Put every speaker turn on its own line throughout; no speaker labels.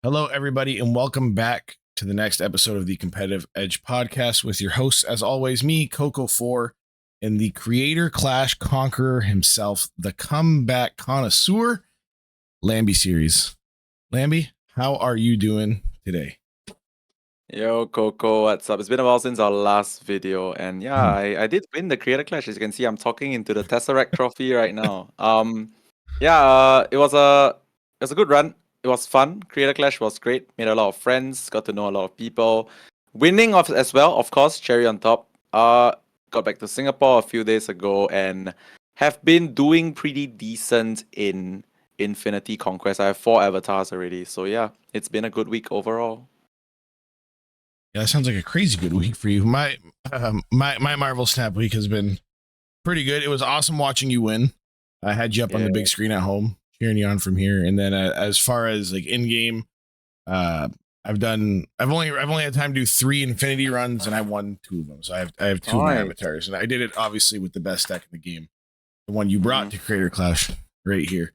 Hello, everybody, and welcome back to the next episode of the Competitive Edge podcast with your hosts, as always, me, Coco4, and the Creator Clash conqueror himself, the comeback connoisseur, LambySeries. Lamby, how are you doing today?
Yo, Coco, what's up? It's been a while since our last video, and yeah, I did win the Creator Clash. As you can see, I'm talking into the Tesseract trophy right now. It was a good run. It was fun. Creator Clash was great. Made a lot of friends. Got to know a lot of people. Winning as well, of course. Cherry on top. Got back to Singapore a few days ago and have been doing pretty decent in Infinity Conquest. I have 4 avatars already, so yeah, it's been a good week overall.
Yeah, that sounds like a crazy good week for you. My Marvel Snap week has been pretty good. It was awesome watching you win. I had you up on the big screen at home, cheering you on from here. And then as far as like in game, I've only had time to do 3 Infinity runs, and I won 2 of them. So I have 2 of my avatars, and I did it obviously with the best deck in the game, the one you brought to Creator Clash right here.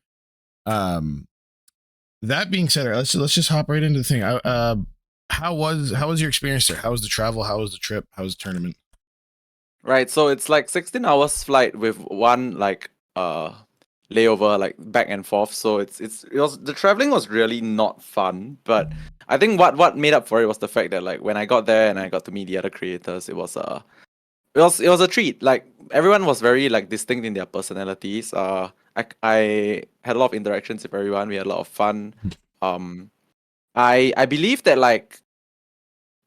That being said, let's just hop right into the thing. How was your experience there? How was the travel? How was the trip? How was the tournament?
Right, so it's like 16 hours flight with one like layover, like back and forth. So it was the traveling was really not fun, but I think what made up for it was the fact that like when I got there and I got to meet the other creators, it was a treat. Like everyone was very like distinct in their personalities. I had a lot of interactions with everyone. We had a lot of fun. I believe that like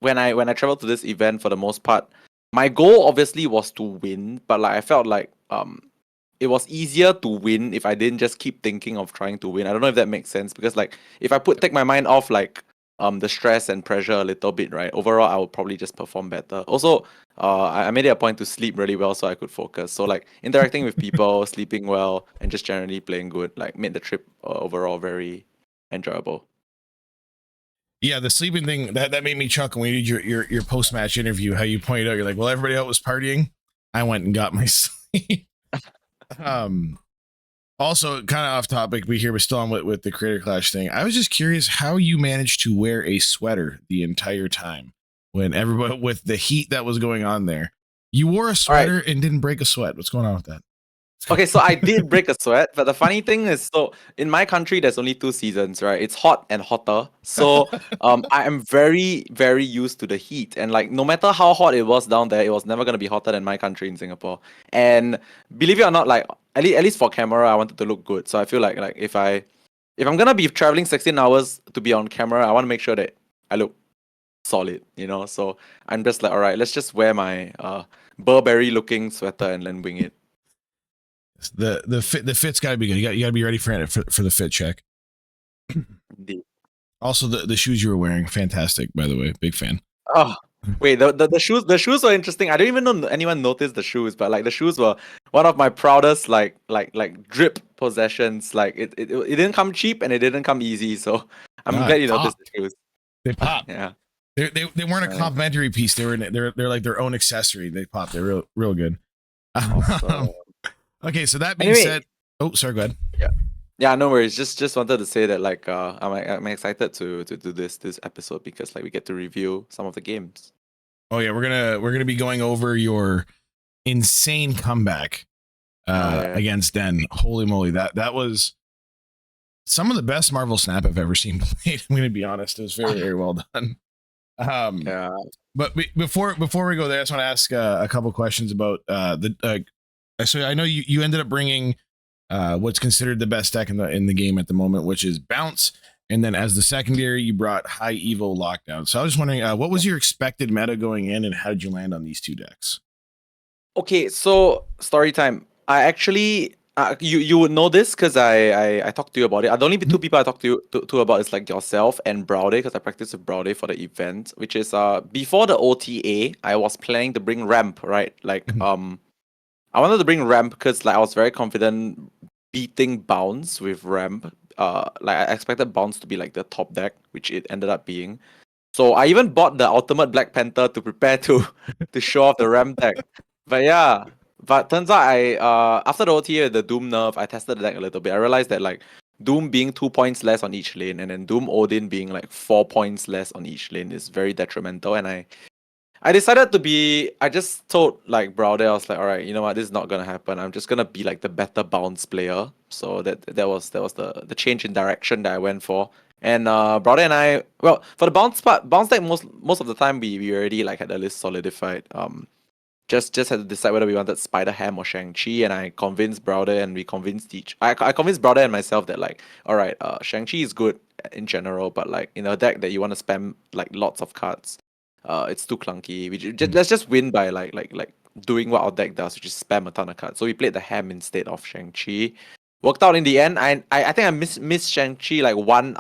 when I traveled to this event, for the most part, my goal obviously was to win, but like I felt like it was easier to win if I didn't just keep thinking of trying to win. I don't know if that makes sense, because like if I take my mind off like the stress and pressure a little bit, right? Overall, I would probably just perform better. Also, I made it a point to sleep really well so I could focus. So like interacting with people, sleeping well, and just generally playing good, like made the trip overall very enjoyable.
Yeah, the sleeping thing that made me chuckle when you did your post match interview. How you pointed out, you're like, well, everybody else was partying. I went and got my sleep. Also, kind of off topic, but here we're still on with the Creator Clash thing. I was just curious how you managed to wear a sweater the entire time when everybody, with the heat that was going on there. You wore a sweater and didn't break a sweat. What's going on with that?
Okay, so I did break a sweat, but the funny thing is, so in my country, there's only 2 seasons, right? It's hot and hotter. So I am very, very used to the heat. And like, no matter how hot it was down there, it was never going to be hotter than my country in Singapore. And believe it or not, like, at least for camera, I wanted to look good. So I feel like if I'm going to be traveling 16 hours to be on camera, I want to make sure that I look solid, you know? So I'm just like, all right, let's just wear my Burberry looking sweater and then wing it.
The fit's got to be good. You got to be ready for the fit check.
Indeed.
Also, the shoes you were wearing, fantastic, by the way. Big fan.
Oh, wait, the shoes were interesting. I don't even know anyone noticed the shoes, but like the shoes were one of my proudest like drip possessions. Like it didn't come cheap and it didn't come easy, so I'm glad you noticed the shoes.
They popped.
Yeah.
They weren't a complimentary piece. They're like their own accessory. They popped. They're real good. Okay, so that being said, oh, sorry, go ahead.
Yeah, no worries. Just wanted to say that like I'm excited to do this episode because like we get to review some of the games.
Oh yeah, we're gonna be going over your insane comeback against Den. Holy moly, that was some of the best Marvel Snap I've ever seen played. I'm gonna be honest, it was very, very well done.
Yeah.
But before we go there, I just want to ask a couple questions about so I know you ended up bringing what's considered the best deck in the game at the moment, which is Bounce, and then as the secondary, you brought High Evo Lockdown. So I was just wondering, what was your expected meta going in, and how did you land on these 2 decks?
Okay, so story time. I actually you would know this because I talked to you about it. The only 2 people I talked to about is like yourself and Browdy, because I practiced with Browdy for the event, which is before the OTA, I was planning to bring Ramp, right? Like I wanted to bring Ramp because like I was very confident beating Bounce with Ramp. Like I expected Bounce to be like the top deck, which it ended up being. So I even bought the Ultimate Black Panther to prepare to show off the Ramp deck. But yeah, but turns out I after the OTA, the Doom nerf, I tested the deck a little bit. I realized that like Doom being 2 points less on each lane, and then Doom Odin being like 4 points less on each lane is very detrimental. And I decided to be. I just told like Browder, I was like, all right, you know what, this is not gonna happen. I'm just gonna be like the better bounce player. So that was the change in direction that I went for. And Browder and I, well, for the bounce part, bounce deck most of the time we already like had the list solidified. Just had to decide whether we wanted Spider Ham or Shang-Chi, and I convinced Browder and we convinced I convinced Browder and myself that like, all right, Shang-Chi is good in general, but like in a deck that you want to spam like lots of cards, it's too clunky. Let's just win by like doing what our deck does, which is spam a ton of cards. So we played the Ham instead of Shang-Chi. Worked out in the end. I think I missed Shang-Chi like one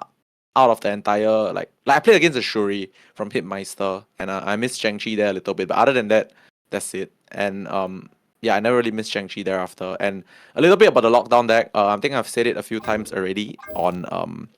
out of the entire like I played against a Shuri from Hitmeister, and I missed Shang-Chi there a little bit. But other than that, that's it. And yeah, I never really missed Shang-Chi thereafter. And a little bit about the lockdown deck. I think I've said it a few times already on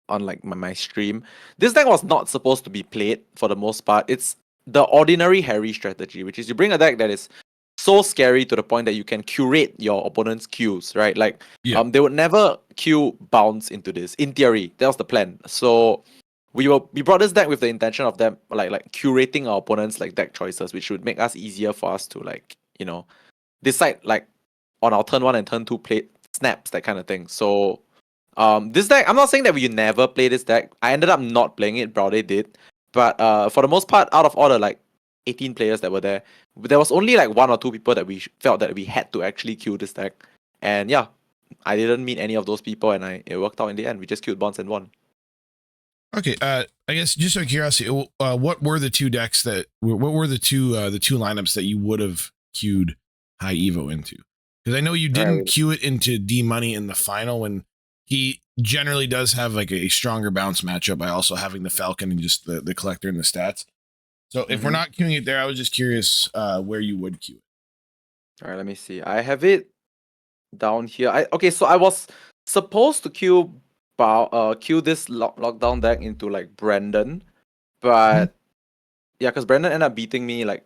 like my stream. This deck was not supposed to be played for the most part. It's the ordinary Harry strategy, which is you bring a deck that is so scary to the point that you can curate your opponent's queues, right? Like they would never queue bounce into this. In theory, that was the plan. So we brought this deck with the intention of them like curating our opponents like deck choices, which would make us easier for us to like, you know, decide like on our turn 1 and turn 2 play snaps, that kind of thing. So this deck, I'm not saying that we never play this deck. I ended up not playing it, Browder did. But for the most part, out of all the like 18 players that were there was only like 1 or 2 people that we felt that we had to actually queue this deck. And yeah, I didn't meet any of those people, and it worked out in the end. We just queued Bonds and won.
Okay, I guess just out of curiosity, what were the 2 decks what were the two lineups that you would have queued High Evo into? Because I know you didn't queue it into D Money in the final, when he generally does have like a stronger bounce matchup by also having the Falcon and just the collector and the stats. So if we're not queuing it there, I was just curious where you would queue it.
All right, let me see. I have it down here. Okay, so I was supposed to queue this lockdown deck into like Brandon, but yeah, because Brandon ended up beating me like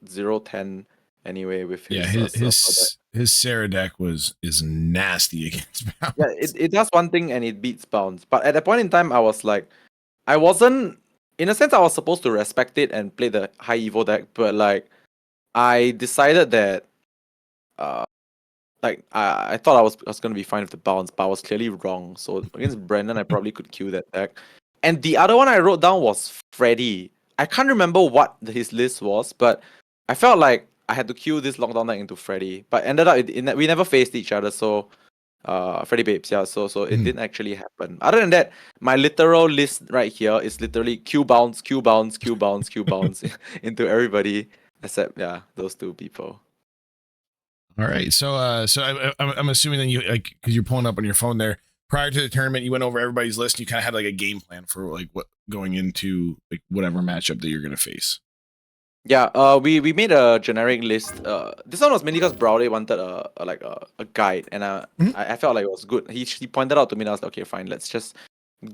0-10 anyway with his
his Sarah deck is nasty against bounce.
Yeah, it does one thing and it beats bounce. But at that point in time, I was like, I wasn't, in a sense, I was supposed to respect it and play the high evo deck, but like I decided that I thought I was gonna be fine with the bounce, but I was clearly wrong. So against Brandon, I probably could queue that deck. And the other one I wrote down was Freddy. I can't remember what his list was, but I felt like I had to queue this lockdown deck into Freddy. But ended up we never faced each other, so Freddy Babes, yeah. So it didn't actually happen. Other than that, my literal list right here is literally Q bounce, Q bounce, Q bounce, Q bounce into everybody except those 2 people.
All right, so I'm assuming then you like, because you're pulling up on your phone there, prior to the tournament, you went over everybody's list. And you kind of had like a game plan for like what going into like whatever matchup that you're gonna face.
Yeah, we made a generic list. This one was mainly because Browder wanted a guide, and I felt like it was good. He pointed out to me, and I was like, okay, fine, let's just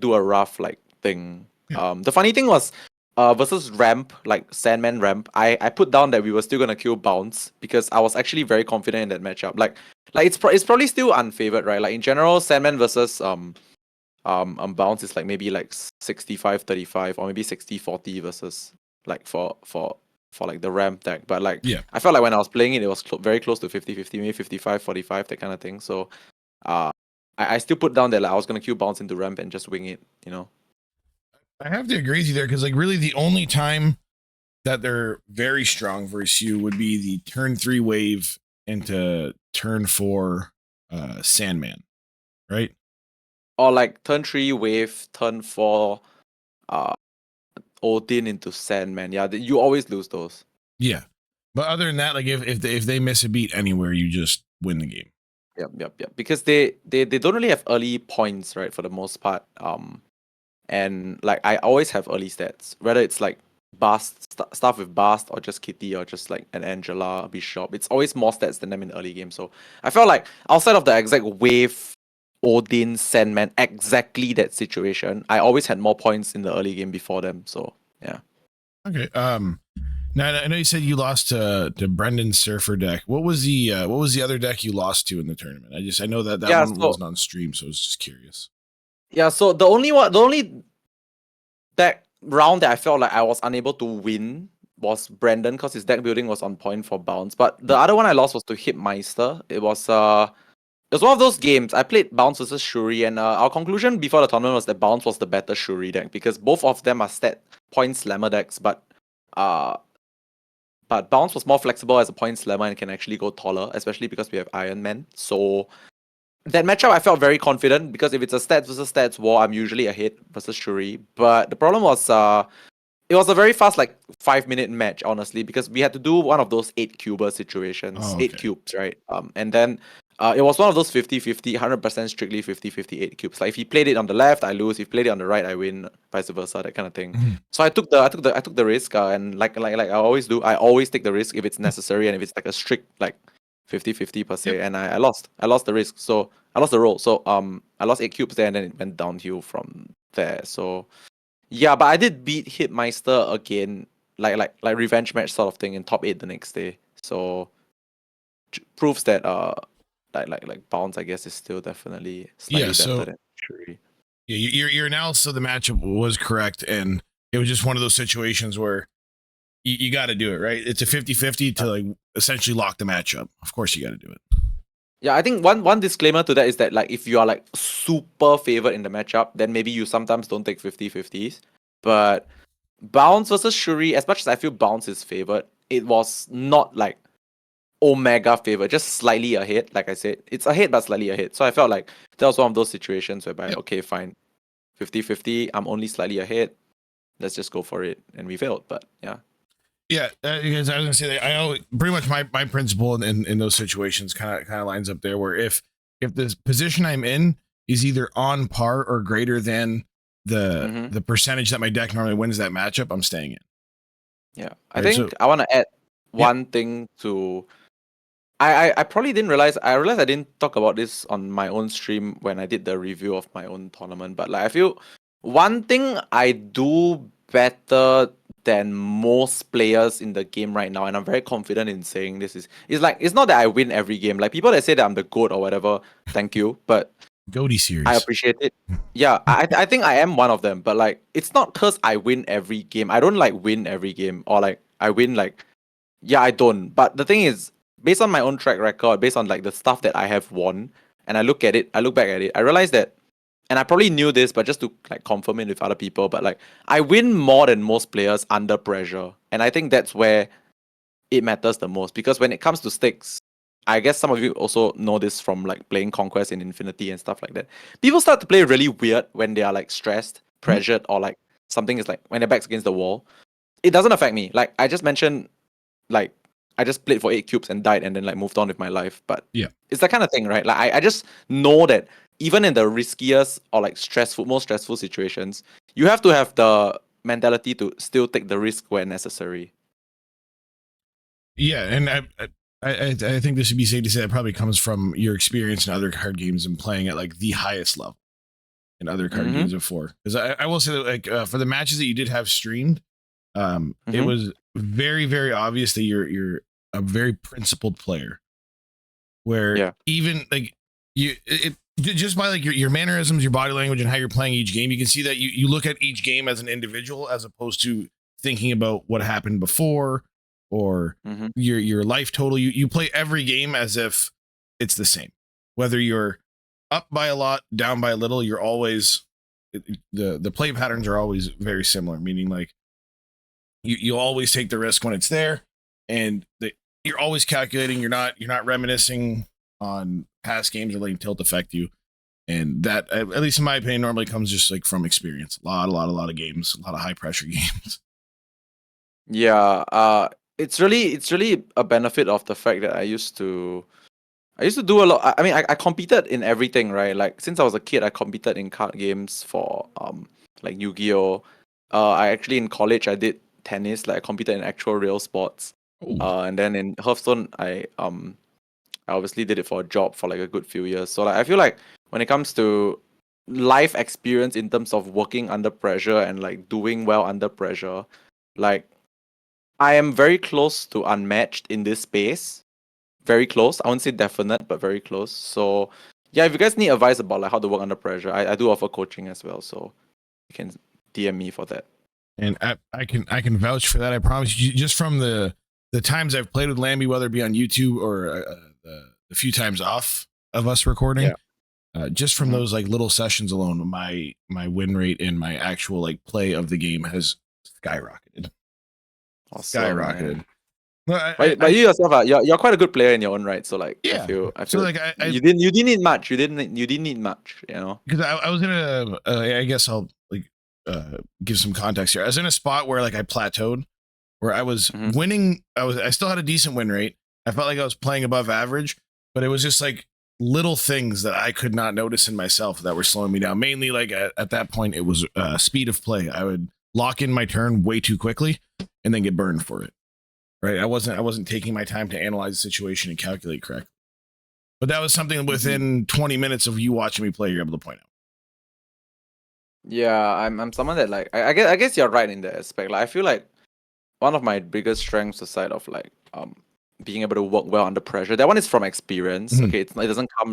do a rough like thing. The funny thing was, versus ramp, like Sandman ramp, I put down that we were still gonna kill bounce because I was actually very confident in that matchup. Like it's probably still unfavored, right? Like in general, Sandman versus bounce is like maybe like 65-35 or maybe 60-40 versus like for like the ramp deck. But like I felt like when I was playing it, it was very close to 50-50, maybe 55-45, that kind of thing. So I still put down that like I was gonna queue bounce into ramp and just wing it, you know.
I have to agree with you there, because like really the only time that they're very strong versus you would be the turn 3 wave into turn 4 Sandman, right?
Or like turn 3 wave, turn 4 Odin into Sandman. Yeah, you always lose those.
Yeah, but other than that, like if they miss a beat anywhere, you just win the game.
Yep. Because they don't really have early points, right, for the most part. And like I always have early stats, whether it's like Bast stuff with Bast or just Kitty or just like an Angela, a Bishop. It's always more stats than them in the early game. So I felt like outside of the exact wave Odin Sandman, exactly that situation, I always had more points in the early game before them. So yeah.
Okay. Now I know you said you lost to Brendan's Surfer deck. What was the other deck you lost to in the tournament? I know that
Yeah,
one
so
wasn't on stream, so I was just curious.
yeah, so the only deck round that I felt like I was unable to win was Brandon because his deck building was on point for bounce. But the other one I lost was to Hitmeister. It was one of those games. I played Bounce versus Shuri, and our conclusion before the tournament was that Bounce was the better Shuri deck because both of them are stat point slammer decks, uh, but Bounce was more flexible as a point slammer and can actually go taller, especially because we have Iron Man. So that matchup I felt very confident because if it's a stats versus stats war, I'm usually ahead versus Shuri. But the problem was it was a very fast, like 5 minute match, honestly, because we had to do one of those 8 cuber situations,
Oh,
eight
okay.
cubes, right? And then it was one of those 50-50, 100% strictly 50-50 8 cubes. Like if he played it on the left, I lose. If he played it on the right, I win. Vice versa, that kind of thing.
Mhm.
So I took the risk, and like I always do, I always take the risk if it's necessary and if it's like a strict like 50-50 per
Yep.
se. And I lost. I lost the risk. So I lost the roll. So I lost 8 cubes there, and then it went downhill from there. So yeah, but I did beat Hitmeister again, like revenge match sort of thing in top 8 the next day. So proves that like Bounce I guess is still definitely
Yeah.
slightly better
So
than Shuri.
yeah, your analysis of the matchup was correct, and it was just one of those situations where you got to do it, right? It's a 50-50 to like essentially lock the matchup. Of course, you got to do it.
Yeah, I think one disclaimer to that is that like if you are like super favored in the matchup, then maybe you sometimes don't take 50-50s. But Bounce versus Shuri, as much as I feel Bounce is favored, it was not like Omega favored, just slightly ahead. Like I said, it's ahead but slightly ahead. So I felt like that was one of those situations whereby,
Yep.
okay, fine, 50-50, I'm only slightly ahead. Let's just go for it. And we failed, but yeah.
Yeah, because I was gonna say that I always, pretty much my principle in those situations kind of lines up there where if the position I'm in is either on par or greater than
Mm-hmm.
the percentage that my deck normally wins that matchup, I'm staying in.
Yeah. I
Right. So
think I want to add
yeah,
one thing to. I probably didn't realize. I realized I didn't talk about this on my own stream when I did the review of my own tournament. But like, I feel one thing I do better than most players in the game right now, and I'm very confident in saying this is like it's not that I win every game. Like people that say that I'm the GOAT or whatever, thank you, but
Goaty
I
series.
appreciate it. Yeah, I think I am one of them, but like it's not because I win every game. I don't like win every game or like I win like yeah, I don't. But the thing is, based on my own track record, based on like the stuff that I have won, and I look at it, I look back at it, I realize that, and I probably knew this, but just to like confirm it with other people, but like I win more than most players under pressure, and I think that's where it matters the most because when it comes to stakes, I guess some of you also know this from like playing Conquest in Infinity and stuff like that. People start to play really weird when they are like stressed,
Mhm.
pressured, or like something is like when their back's against the wall. It doesn't affect me. Like I just mentioned like I just played for 8 cubes and died and then like moved on with my life. But
Yeah.
it's that kind of thing, right? Like I just know that even in the riskiest or like most stressful situations, you have to have the mentality to still take the risk when necessary.
Yeah, and I think this would be safe to say that probably comes from your experience in other card games and playing at like the highest level in other card
Mm-hmm.
games before. Because I will say that like for the matches that you did have streamed, it
Mm-hmm.
was very obvious that you're a very principled player. Where
Yeah.
even like just by like your mannerisms, your body language, and how you're playing each game, you can see that you look at each game as an individual as opposed to thinking about what happened before or
Mm-hmm.
your life total. You play every game as if it's the same, whether you're up by a lot, down by a little. You're always the play patterns are always very similar, meaning like you always take the risk when it's there, and you're always calculating. You're not reminiscing on past games or letting tilt affect you. And that, at least in my opinion, normally comes just like from experience. A lot of games, a lot of high pressure games.
Yeah. It's really a benefit of the fact that I used to do a lot. I mean, I competed in everything, right? Like since I was a kid, I competed in card games for like Yu-Gi-Oh. I actually in college I did tennis. Like I competed in actual real sports.
Oh,
And then in Hearthstone, I obviously did it for a job for like a good few years. So like I feel like when it comes to life experience in terms of working under pressure and like doing well under pressure, like I am very close to unmatched in this space. Very close. I won't say definite, but very close. So yeah, if you guys need advice about like how to work under pressure, I do offer coaching as well. So you can DM me for that.
And I can vouch for that. I promise you, just from the times I've played with Lamby, whether it be on YouTube or the few times off of us recording,
Yeah.
just from
Mhm.
those like little sessions alone, my win rate and my actual like play of the game has skyrocketed.
Awesome,
Skyrocketed.
man.
Well,
But you yourself are you're quite a good player in your own right. So like I
yeah.
feel
So like
you didn't need much. You didn't need much, you know.
because I was in a I guess I'll like give some context here. I was in a spot where like I plateaued, where I was
Mhm.
winning. I still had a decent win rate. I felt like I was playing above average, but it was just like little things that I could not notice in myself that were slowing me down. Mainly like at that point, it was speed of play. I would lock in my turn way too quickly and then get burned for it. Right. I wasn't taking my time to analyze the situation and calculate correctly. But that was something within 20 minutes of you watching me play, you're able to point out.
Yeah, I'm someone that like I guess you're right in that aspect. Like I feel like one of my biggest strengths aside of like being able to work well under pressure. That one is from experience.
Mhm.
Okay,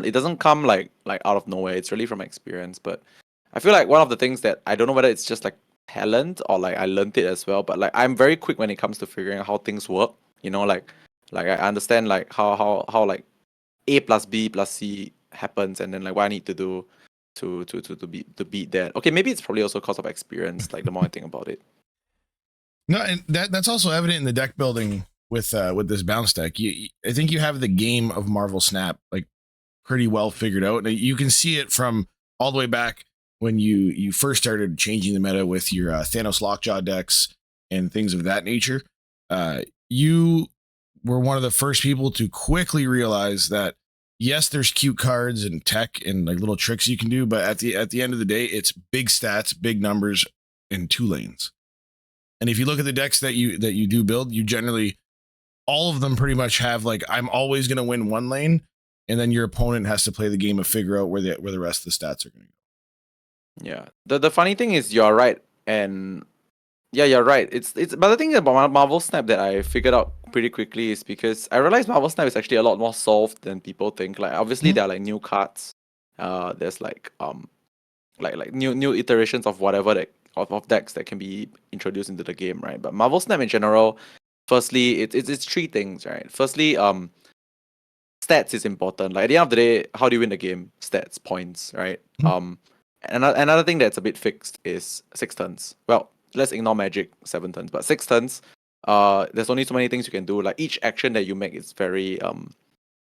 it doesn't come like out of nowhere. It's really from experience. But I feel like one of the things that I don't know whether it's just like talent or like I learned it as well. But like I'm very quick when it comes to figuring out how things work. You know, like I understand like how like A plus B plus C happens, and then like what I need to do to beat that. Okay, maybe it's probably also because of experience. Like the more I think about it.
No, and that's also evident in the deck building with this bounce deck. I think you have the game of Marvel Snap like pretty well figured out. And you can see it from all the way back when you first started changing the meta with your Thanos Lockjaw decks and things of that nature. You were one of the first people to quickly realize that yes, there's cute cards and tech and like little tricks you can do, but at the end of the day, it's big stats, big numbers, and 2 lanes. And if you look at the decks that you do build, you generally all of them pretty much have like I'm always going to win 1 lane, and then your opponent has to play the game of figure out where the rest of the stats are going to go.
Yeah. The funny thing is you're right, and yeah, you're right. It's but the thing about Marvel Snap that I figured out pretty quickly is because I realized Marvel Snap is actually a lot more solved than people think. Like obviously
Mhm.
there are like new cards. There's like new iterations of whatever that of decks that can be introduced into the game, right? But Marvel Snap in general, firstly, it's three things, right? Firstly, stats is important. Like at the end of the day, how do you win the game? Stats, points, right?
Mhm.
Another thing that's a bit fixed is 6 turns. Well, let's ignore magic 7 turns, but 6 turns. There's only so many things you can do. Like each action that you make is very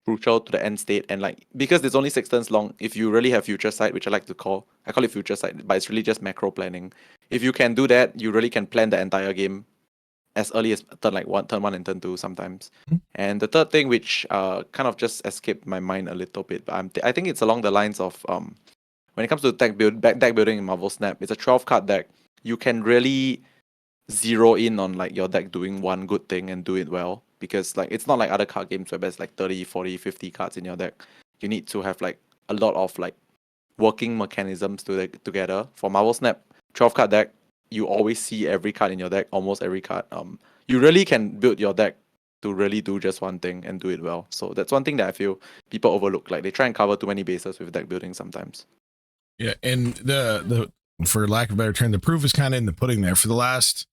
crucial to the end state, and like because there's only 6 turns long, if you really have future sight, which I call it future sight, but it's really just macro planning. If you can do that, you really can plan the entire game as early as turn 1 and turn 2 sometimes.
Mhm.
And the third thing, which kind of just escaped my mind a little bit, but I think it's along the lines of when it comes to deck building in Marvel Snap, it's a 12 card deck. You can really zero in on like your deck doing one good thing and do it well, because like it's not like other card games where there's like 30, 40, 50 cards in your deck. You need to have like a lot of like working mechanisms together. For Marvel Snap 12 card deck, you always see every card in your deck, almost every card. You really can build your deck to really do just one thing and do it well. So that's one thing that I feel people overlook. Like they try and cover too many bases with deck building sometimes.
Yeah, and the for lack of a better term, the proof is kind of in the pudding there. For the last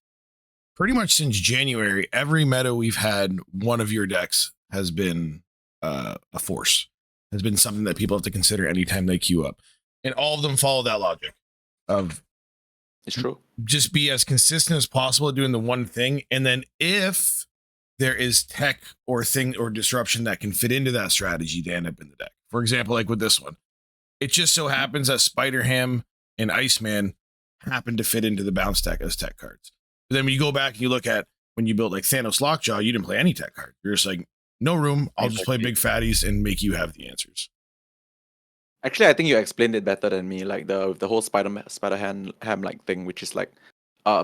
pretty much since January, every meta we've had, one of your decks has been a force, has been something that people have to consider anytime they queue up, and all of them follow that logic of
It's true.
just be as consistent as possible at doing the one thing, and then if there is tech or thing or disruption that can fit into that strategy, they end up in the deck. For example, like with this one, it just so happens that Spider Ham and Iceman happen to fit into the bounce deck as tech cards. But then when you go back and you look at when you built like Thanos Lockjaw, you didn't play any tech card. You're just like, no room. I'll just play
Exactly.
big fatties and make you have the answers.
Actually, I think you explained it better than me. Like the whole Spider Ham like thing, which is like,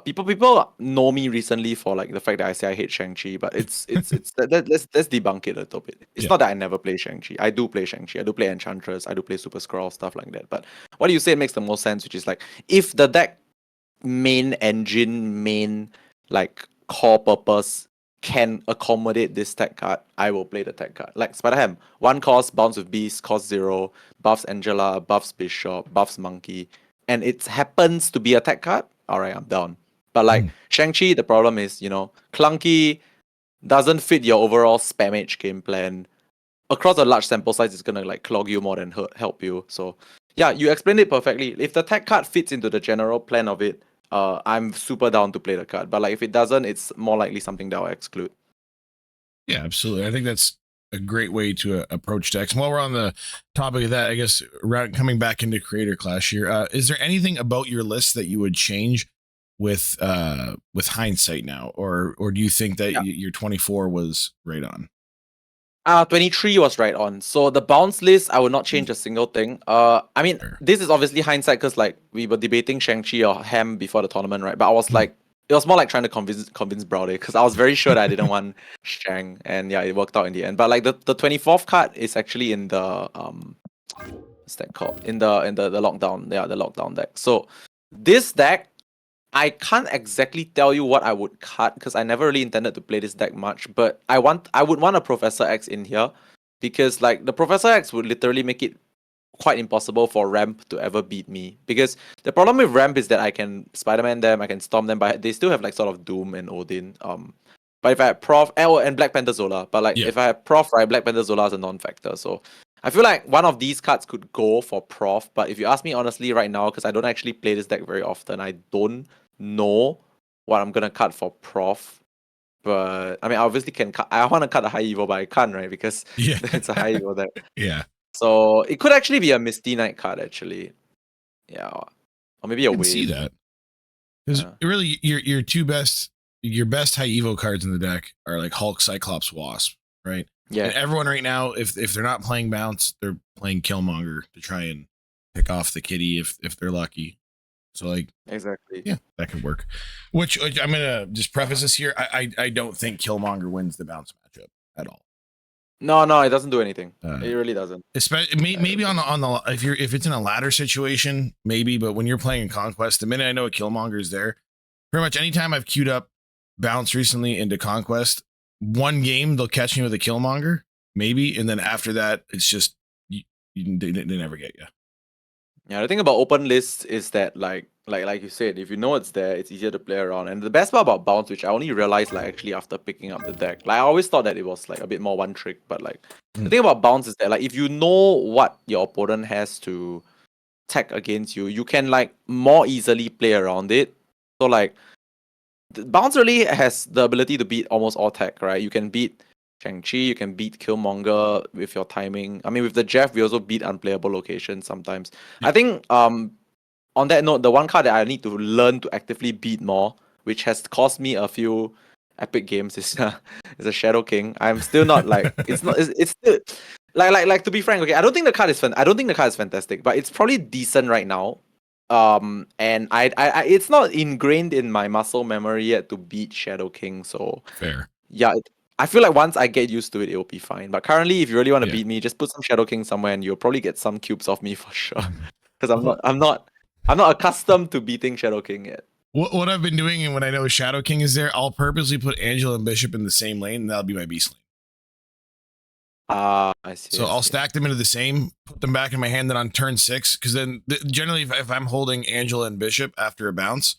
people know me recently for like the fact that I say I hate Shang-Chi, but let's debunk it a little bit. It's
Yeah.
not that I never play Shang-Chi. I do play Shang-Chi. I do play Enchantress. I do play Super Skrull, stuff like that. But what do you say makes the most sense? Which is like if the deck main engine, main like core purpose can accommodate this tech card, I will play the tech card. Like Spider-Ham, 1 cost, bounce with Beast, cost 0, buffs Angela, buffs Bishop, buffs Monkey, and it happens to be a tech card. Alright, I'm down. But like Shang-Chi, the problem is, you know, clunky, doesn't fit your overall spamage game plan. Across a large sample size, it's gonna like clog you more than help you. So yeah, you explained it perfectly. If the tech card fits into the general plan of it, I'm super down to play the card. But like if it doesn't, it's more likely something that I'll exclude.
Yeah, absolutely. I think that's a great way to approach decks. While we're on the topic of that, I guess coming back into Creator Clash here, is there anything about your list that you would change with hindsight now, or do you think that your 24 was right on?
23 was right on. So the bounce list, I would not change a single thing. I mean, this is obviously hindsight because like we were debating Shang-Chi or Ham before the tournament, right? But I was like, it was more like trying to convince Browdy because I was very sure that I didn't want Shang, and yeah, it worked out in the end. But like the 24th card is actually in the what's that called? In the lockdown, the lockdown deck. So this deck, I can't exactly tell you what I would cut because I never really intended to play this deck much, but I would want a Professor X in here because like the Professor X would literally make it quite impossible for Ramp to ever beat me. Because the problem with Ramp is that I can Spider-Man them, I can Storm them, but they still have like sort of Doom and Odin. But if I had Prof and Black Panther Zola, but like if I had Prof, right, Black Panther Zola is a non-factor. So I feel like one of these cards could go for Prof, but if you ask me honestly right now, because I don't actually play this deck very often, I don't know what I'm gonna cut for Prof. But I mean, I obviously can cut. I want to cut a high evo, but I can't, right? Because it's a high evo deck.
Yeah.
So it could actually be a Misty Knight card, actually. Yeah, or maybe a
I can
wave.
see that because really, your best high evo cards in the deck are like Hulk, Cyclops, Wasp, right?
Yeah.
And everyone right now, if they're not playing Bounce, they're playing Killmonger to try and pick off the kitty if they're lucky. So like
exactly,
yeah, that could work. Which I'm gonna just preface this here. I don't think Killmonger wins the Bounce matchup at all.
No, it doesn't do anything. It really doesn't.
Especially maybe on the if it's in a ladder situation, maybe. But when you're playing in Conquest, the minute I know a Killmonger is there, pretty much anytime I've queued up Bounce recently into Conquest, one game they'll catch me with a Killmonger, maybe, and then after that, it's just they never get you.
Yeah, the thing about open lists is that like you said, if you know it's there, it's easier to play around. And the best part about Bounce, which I only realized like actually after picking up the deck, like I always thought that it was like a bit more one trick, but like the thing about Bounce is that like if you know what your opponent has to tech against you, you can like more easily play around it. So like Bounce really has the ability to beat almost all tech, right? You can beat Shang-Chi, you can beat Killmonger with your timing. I mean, with the Jeff, we also beat unplayable locations sometimes. I think on that note, the one card that I need to learn to actively beat more, which has cost me a few epic games, is a Shadow King. I'm still not like it's still like to be frank, okay, I don't think the card is fantastic, but it's probably decent right now. And I it's not ingrained in my muscle memory yet to beat Shadow King, so
fair.
Yeah, I feel like once I get used to it, it'll be fine. But currently, if you really want to beat me, just put some Shadow King somewhere, and you'll probably get some cubes off me for sure. Because I'm not accustomed to beating Shadow King yet.
What I've been doing, and when I know Shadow King is there, I'll purposely put Angela and Bishop in the same lane, and that'll be my beast lane.
I see.
So I'll stack them into the same, put them back in my hand, then on turn 6, because then generally if I'm holding Angela and Bishop after a bounce,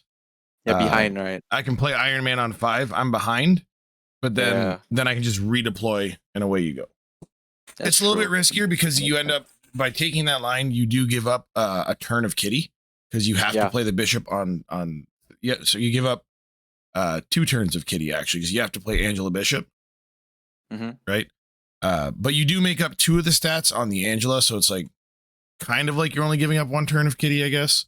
behind, right?
I can play Iron Man on 5. I'm behind, but then I can just redeploy, and away you go. It's a little bit riskier because you end up by taking that line, you do give up a turn of kitty because you have to play the Bishop on. So you give up 2 turns of kitty actually because you have to play Angela Bishop, right? But you do make up 2 of the stats on the Angela, so it's like kind of like you're only giving up 1 turn of kitty, I guess.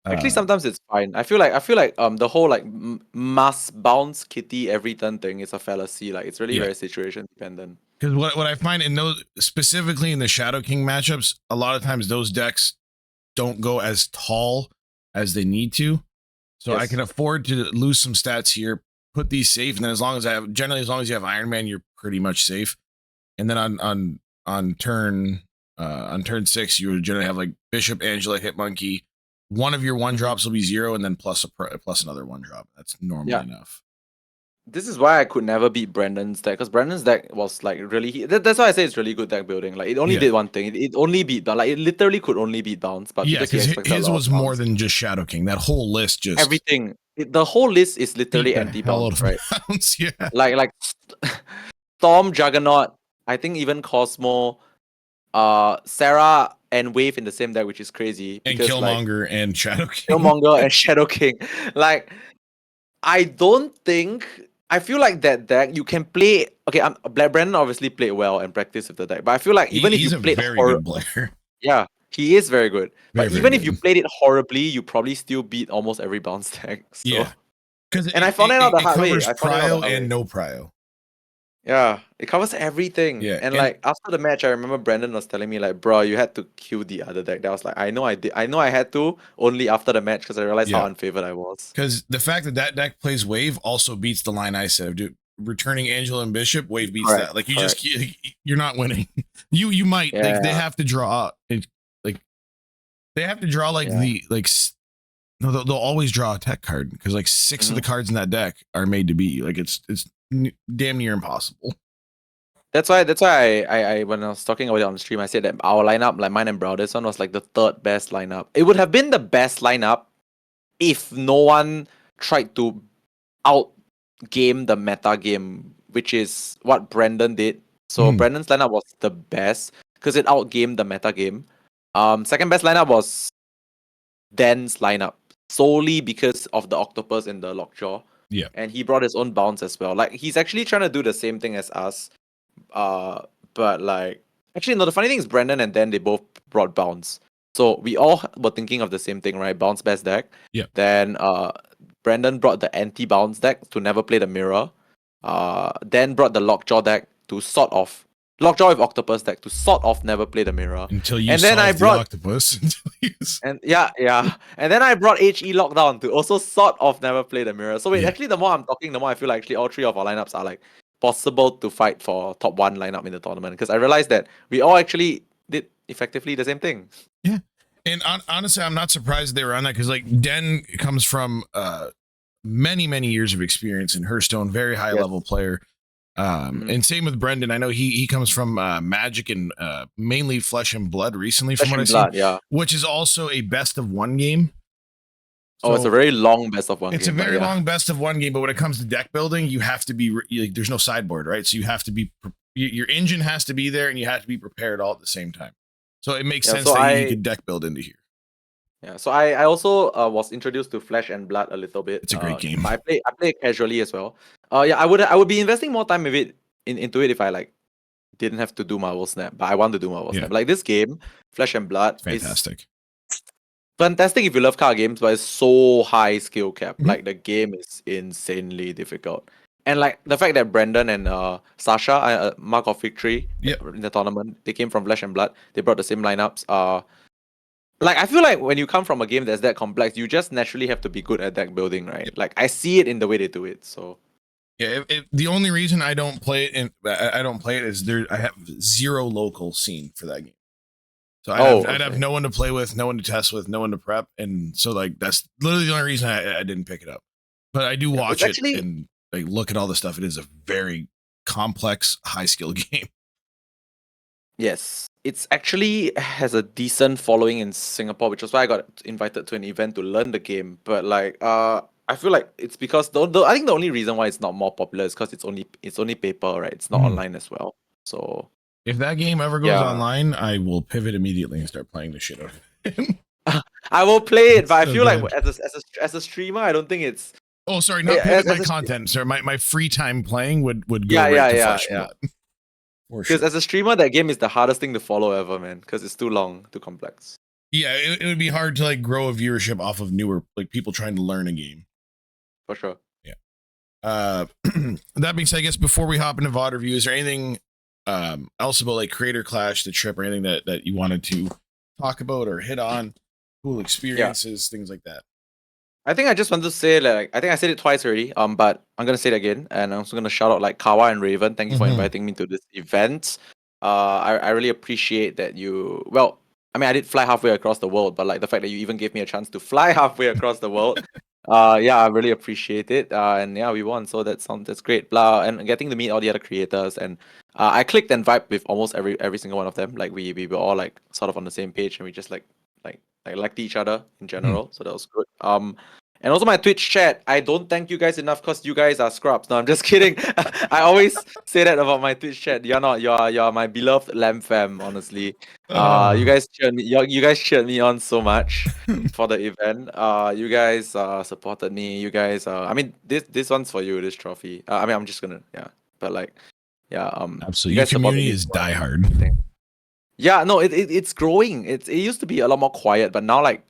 Actually, sometimes it's fine. I feel like the whole like must bounce kitty every turn thing is a fallacy. Like it's really very situation dependent.
Because what I find in those, specifically in the Shadow King matchups, a lot of times those decks don't go as tall as they need to. So I can afford to lose some stats here, put these safe, and then as long as you have Iron Man, you're pretty much safe. And then on turn 6, you would generally have like Bishop, Angela, Hit Monkey. One of your 1-drops will be 0, and then plus another 1-drop. That's normally enough.
this is why I could never beat Brandon's deck, because Brandon's deck was like really. That's why I say it's really good deck building. Like it only did one thing. It only beat bounce. Like it literally could only beat bounce, but because he
because
expected a
his
lot
was
of
more
bounce.
than just Shadow King. That whole list just
Everything. The whole list is literally
beat the
anti
hell out
bounce,
of
right?
bounce. Yeah.
Like Storm, Juggernaut. I think even Cosmo, Sarah and Wave in the same deck, which is crazy
And
because like
Killmonger and Shadow King.
Killmonger and Shadow King. Like I don't think. I feel like that deck you can play. Okay, Brandon obviously played well and practiced with the deck, but I feel like even if you
He's a
played
very good player.
yeah, he is very good.
Very,
But
very
even if you
good.
played it horribly, you probably still beat almost every bounce deck. So
Yeah. Because
and I found it out the
it
hard way.
covers
I found it out the
prio
hard way.
and no prio.
Yeah, it covers everything.
Yeah,
And
and
like after the match, I remember Brandon was telling me like, "Bro, you had to kill the other deck." That I was like, "I know I did. I know I had to only after the match because I realized how
yeah,
unfavored I was."
because the fact that that deck plays Wave also beats the line I said, dude. Returning Angela and Bishop, Wave beats
Correct,
that. Like you
correct.
just you're not winning. You might
Yeah,
they have to draw like they have to draw like
yeah.
the like no they'll always draw a tech card because like 6 of the cards in that deck are made to beat you. Like it's damn near impossible.
That's why I when I was talking about it on the stream, I said that our lineup, like mine and Browder's one, was like the third best lineup. It would have been the best lineup if no one tried to out game the meta game, which is what Brandon did. So Brandon's lineup was the best because it outgamed the meta game. Second best lineup was Den's lineup solely because of the octopus and the lockjaw.
Yeah.
And he brought his own bounce as well. Like he's actually trying to do the same thing as us. But like actually no, the funny thing is Brandon and Dan they both brought bounce. So we all were thinking of the same thing, right? Bounce best deck.
Yeah.
Then Brandon brought the anti-bounce deck to never play the mirror. Dan brought the lockjaw deck to sort of lockjaw with octopus deck to sort of never play the mirror.
Until you
and then I
solve
brought
the octopus.
and yeah. And then I brought HE lockdown to also sort of never play the mirror. So wait,
Yeah.
actually the more I'm talking, the more I feel like actually all three of our lineups are like possible to fight for top 1 lineup in the tournament. Because I realized that we all actually did effectively the same thing.
Yeah. And honestly, I'm not surprised they were on that because like Den comes from many years of experience in Hearthstone, very high level player. And same with Brendan. I know he comes from Magic and mainly Flesh and Blood recently, from what I've seen,
yeah.
which is also a best of one game.
So it's a very long best of one.
It's
game,
a very
yeah.
long best of one game, but when it comes to deck building, you have to be like, there's no sideboard, right? So you have to be your engine has to be there, and you have to be prepared all at the same time. So it makes sense that you could deck build into here.
Yeah, so I also was introduced to Flesh and Blood a little bit.
It's a great game.
I play it casually as well. Yeah, I would be investing more time with it into it if I like didn't have to do Marvel Snap, but I want to do Marvel Snap. Like this game, Flesh and Blood,
fantastic.
Fantastic if you love card games, but it's so high skill cap. Like the game is insanely difficult. And like the fact that Brandon and Sasha, Mark of Victory, in the tournament, they came from Flesh and Blood. They brought the same lineups. Like I feel like when you come from a game that's that complex, you just naturally have to be good at deck building, right? Like I see it in the way they do it. So
yeah, the only reason I don't play it and I don't play it is I have zero local scene for that game. So I'd have no one to play with, no one to test with, no one to prep, and so like that's literally the only reason I didn't pick it up. But I do watch it and like look at all the stuff. It is a very complex, high skill game.
Yes, it's actually has a decent following in Singapore, which is why I got invited to an event to learn the game. But like, I feel like it's because I think the only reason why it's not more popular is because it's only paper, right? It's not online as well. So
if that game ever goes online, I will pivot immediately and start playing the shit out of it.
I will play it, but I feel like as a streamer, I don't think it's.
Oh, sorry, not pivot my content. Sorry, my free time playing would go right to Flesh and Blood.
Because as a streamer, that game is the hardest thing to follow ever, man. Because it's too long, too complex.
Yeah, it would be hard to like grow a viewership off of newer like people trying to learn a game.
For sure.
Yeah. That being said, I guess before we hop into VOD review, is there anything else about like Creator Clash, the trip, or anything that you wanted to talk about or hit on? Cool experiences, things like that.
I think I just wanted to say, like, I think I said it twice already, but I'm gonna say it again, and I'm also gonna shout out like Kawa and Raven. Thank you for inviting me to this event. I really appreciate that you. Well, I mean, I did fly halfway across the world, but like the fact that you even gave me a chance to fly halfway across the world, Yeah, I really appreciate it. And yeah, we won, so that's great. And getting to meet all the other creators, and I clicked and vibed with almost every single one of them. Like we were all like sort of on the same page, and we just like liked each other in general. So that was good. And also my Twitch chat. I don't thank you guys enough because you guys are scrubs. No, I'm just kidding. I always say that about my Twitch chat. You're not. You're my beloved Lamb fam. Honestly, you guys cheered me. You guys cheered me on so much for the event. You guys supported me. You guys I mean this one's for you, this trophy. I mean I'm just gonna but like yeah,
Absolutely.
you
Your
guys supported
community
me
is
for
diehard.
yeah, no, it's growing. It used to be a lot more quiet, but now like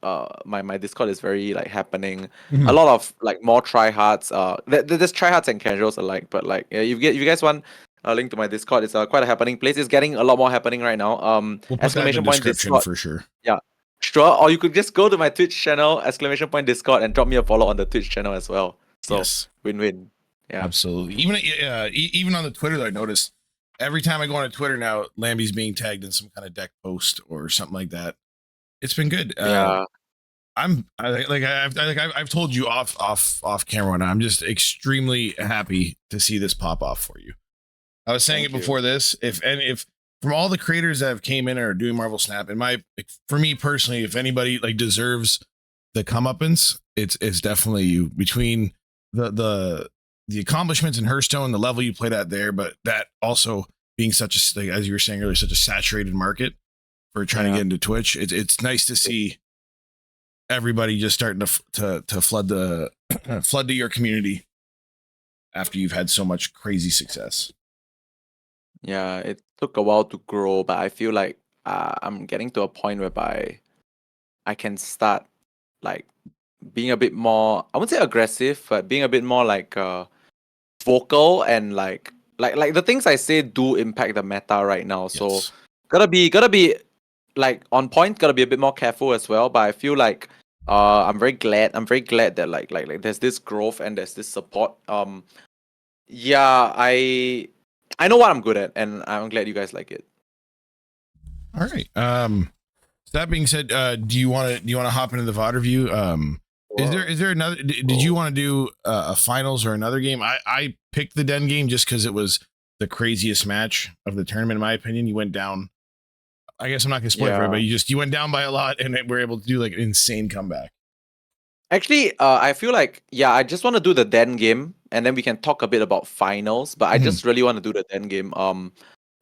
my Discord is very like happening. A lot of like more tryhards. There's tryhards and casuals alike. But like if you guys want a link to my Discord, it's quite a happening place. It's getting a lot more happening right now.
We'll put that in the
Exclamation point
description
Discord.
for sure.
Yeah, sure. Or you could just go to my Twitch channel, exclamation point Discord, and drop me a follow on the Twitch channel as well. So
Yes.
win-win. Yeah.
Absolutely. Even on the Twitter, I noticed every time I go on Twitter now, Lamby's being tagged in some kind of deck post or something like that. It's been good.
Yeah.
I've told you off camera, and I'm just extremely happy to see this pop off for you. I was saying
Thank
it before this. If from all the creators that have came in or are doing Marvel Snap, for me personally, if anybody like deserves the comeuppance, it's definitely you. Between the accomplishments in Hearthstone, the level you played at there, but that also being such a, like, as you were saying earlier, such a saturated market for trying to get into Twitch. It's nice to see everybody just starting to flood flood to your community after you've had so much crazy success.
Yeah, it took a while to grow, but I feel like I'm getting to a point whereby I can start like being a bit more, I wouldn't say aggressive, but being a bit more like vocal and like the things I say do impact the meta right now. So
Yes.
gotta be like on point, gotta be a bit more careful as well. But I feel like I'm very glad that like there's this growth and there's this support. Yeah, I know what I'm good at, and I'm glad you guys like it.
All right. So that being said, do you want to hop into the VOD review? Is there another? Did you want to do a finals or another game? I picked the Den game just because it was the craziest match of the tournament, in my opinion. You went down. I guess I'm not gonna spoil it for you, but you went down by a lot, and we're able to do like an insane comeback.
Actually, I feel like I just want to do the Den game, and then we can talk a bit about finals. But I just really want to do the Den game.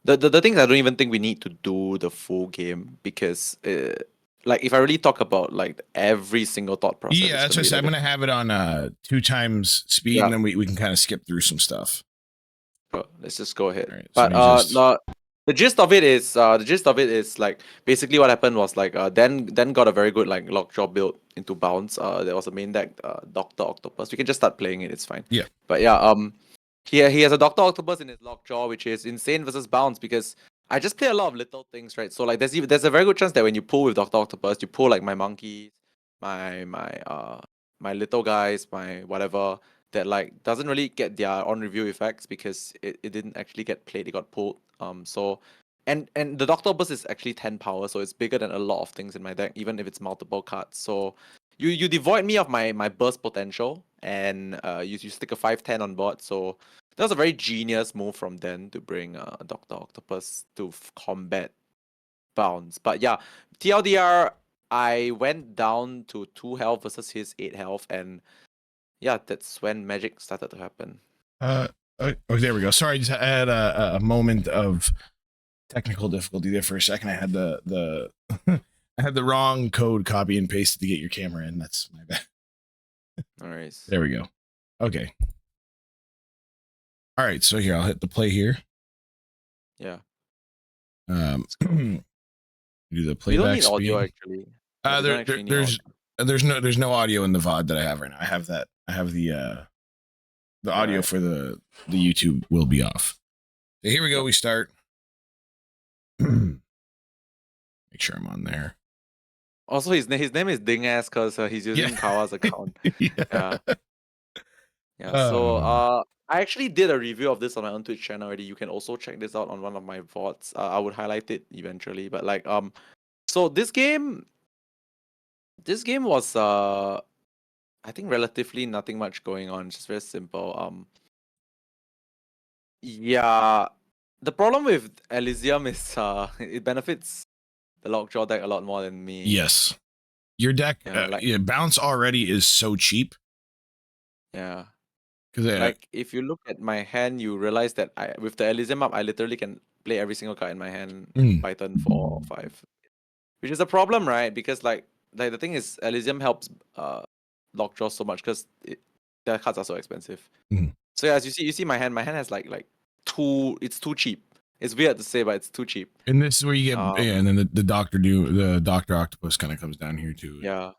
The things I don't even think we need to do the full game because like if I really talk about like every single thought process,
Yeah, that's just I'm gonna have it on 2 times speed, and then we can kind of skip through some stuff.
Let's just go ahead.
Right,
but the gist of it is like basically what happened was like then got a very good like lockjaw build into bounce. There was a main deck Doctor Octopus. We can just start playing it. It's fine.
Yeah.
But yeah, he has a Doctor Octopus in his lockjaw, which is insane versus bounce because I just play a lot of little things, right? So like there's a very good chance that when you pull with Doctor Octopus, you pull like my monkeys, my little guys, my whatever that like doesn't really get their on review effects because it didn't actually get played, it got pulled. So and the Doctor Octopus is actually 10 power, so it's bigger than a lot of things in my deck, even if it's multiple cards. So you devoid me of my burst potential, and you stick a 5/10 on board. So that was a very genius move from Den to bring Doctor Octopus to combat bounce. But yeah, TLDR, I went down to 2 health versus his 8 health, and yeah, that's when magic started to happen.
There we go. Sorry, I just had a moment of technical difficulty there for a second. I had the I had the wrong code copy and pasted to get your camera in. That's my bad.
All right.
There we go. Okay. All right. So here, I'll hit the play here.
Yeah.
Do the playback.
We don't need
speed.
audio actually.
There's no audio in the VOD that I have right now. I have the audio for the YouTube will be off. So here we go. We start. Make sure I'm on there.
Also, his name is Dingass because he's using Kawa's account. Yeah. So I actually did a review of this on my own Twitch channel already. You can also check this out on one of my VODs. I would highlight it eventually. But like so this game was I think relatively nothing much going on. Just very simple. Yeah. The problem with Elysium is it benefits the Lockjaw deck a lot more than me.
Yes. Your deck, bounce already is so cheap.
Yeah.
Because
like if you look at my hand, you realize that with the Elysium up, I literally can play every single card in my hand by turn 4 or 5, which is a problem, right? Because like the thing is, Elysium helps Lockjaw so much because the cards are so expensive. So yeah, as you see my hand has like it's too cheap. It's weird to say, but it's too cheap.
And this is where you get and then the Doctor Octopus kind of comes down here too.
Yeah.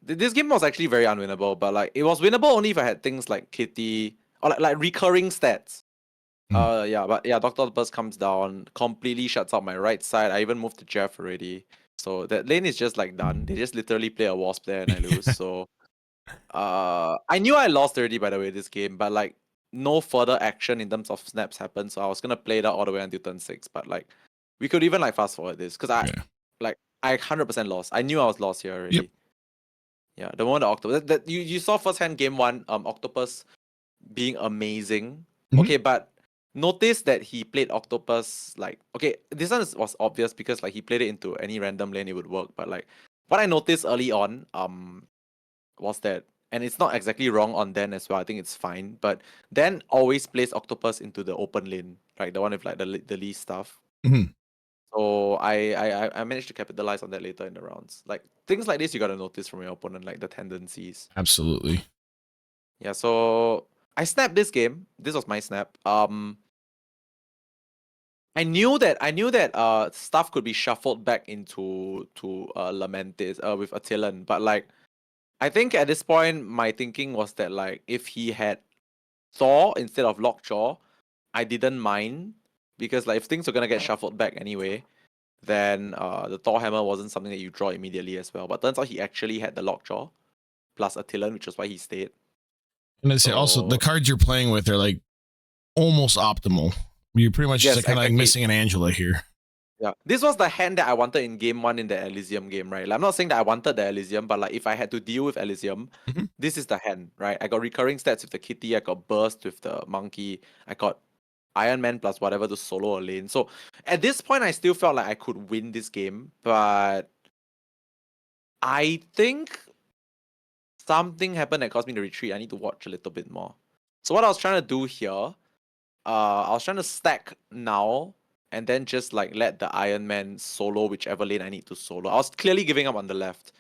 This game was actually very unwinnable, but like it was winnable only if I had things like Kitty or like recurring stats. But Doctor Octopus comes down, completely shuts out my right side. I even moved to Jeff already. So that lane is just like done. They just literally play a wasp there and I lose. So I knew I lost already, by the way, this game, but like no further action in terms of snaps happened. So I was gonna play that all the way until turn 6. But like we could even like fast forward this because I 100% lost. I knew I was lost here already.
Yep.
Yeah, the moment the Octopus that you saw firsthand game 1, Octopus being amazing. Okay, but notice that he played Octopus like this one was obvious because like he played it into any random lane, it would work. But like what I noticed early on was that, and it's not exactly wrong on Den as well, I think it's fine, but Den always plays Octopus into the open lane, right? The one with like the least stuff. So I managed to capitalize on that later in the rounds. Like things like this you gotta notice from your opponent, like the tendencies.
Absolutely.
Yeah, so I snapped this game. This was my snap. I knew that stuff could be shuffled back into Lamentis with Attilan, but like I think at this point my thinking was that like if he had Thor instead of Lockjaw, I didn't mind because like if things were gonna get shuffled back anyway, then the Thor hammer wasn't something that you draw immediately as well. But turns out he actually had the Lockjaw plus Attilan, which is why he stayed.
And I say also the cards you're playing with are like almost optimal. You're pretty much just kind of like missing an Angela here.
Yeah, this was the hand that I wanted in game 1 in the Elysium game, right? Like, I'm not saying that I wanted the Elysium, but like if I had to deal with Elysium, this is the hand, right? I got recurring stats with the Kitty, I got burst with the monkey, I got Iron Man plus whatever to solo a lane. So at this point, I still felt like I could win this game, but I think something happened that caused me to retreat. I need to watch a little bit more. So what I was trying to do here, I was trying to stack now and then just like let the Iron Man solo whichever lane I need to solo. I was clearly giving up on the left.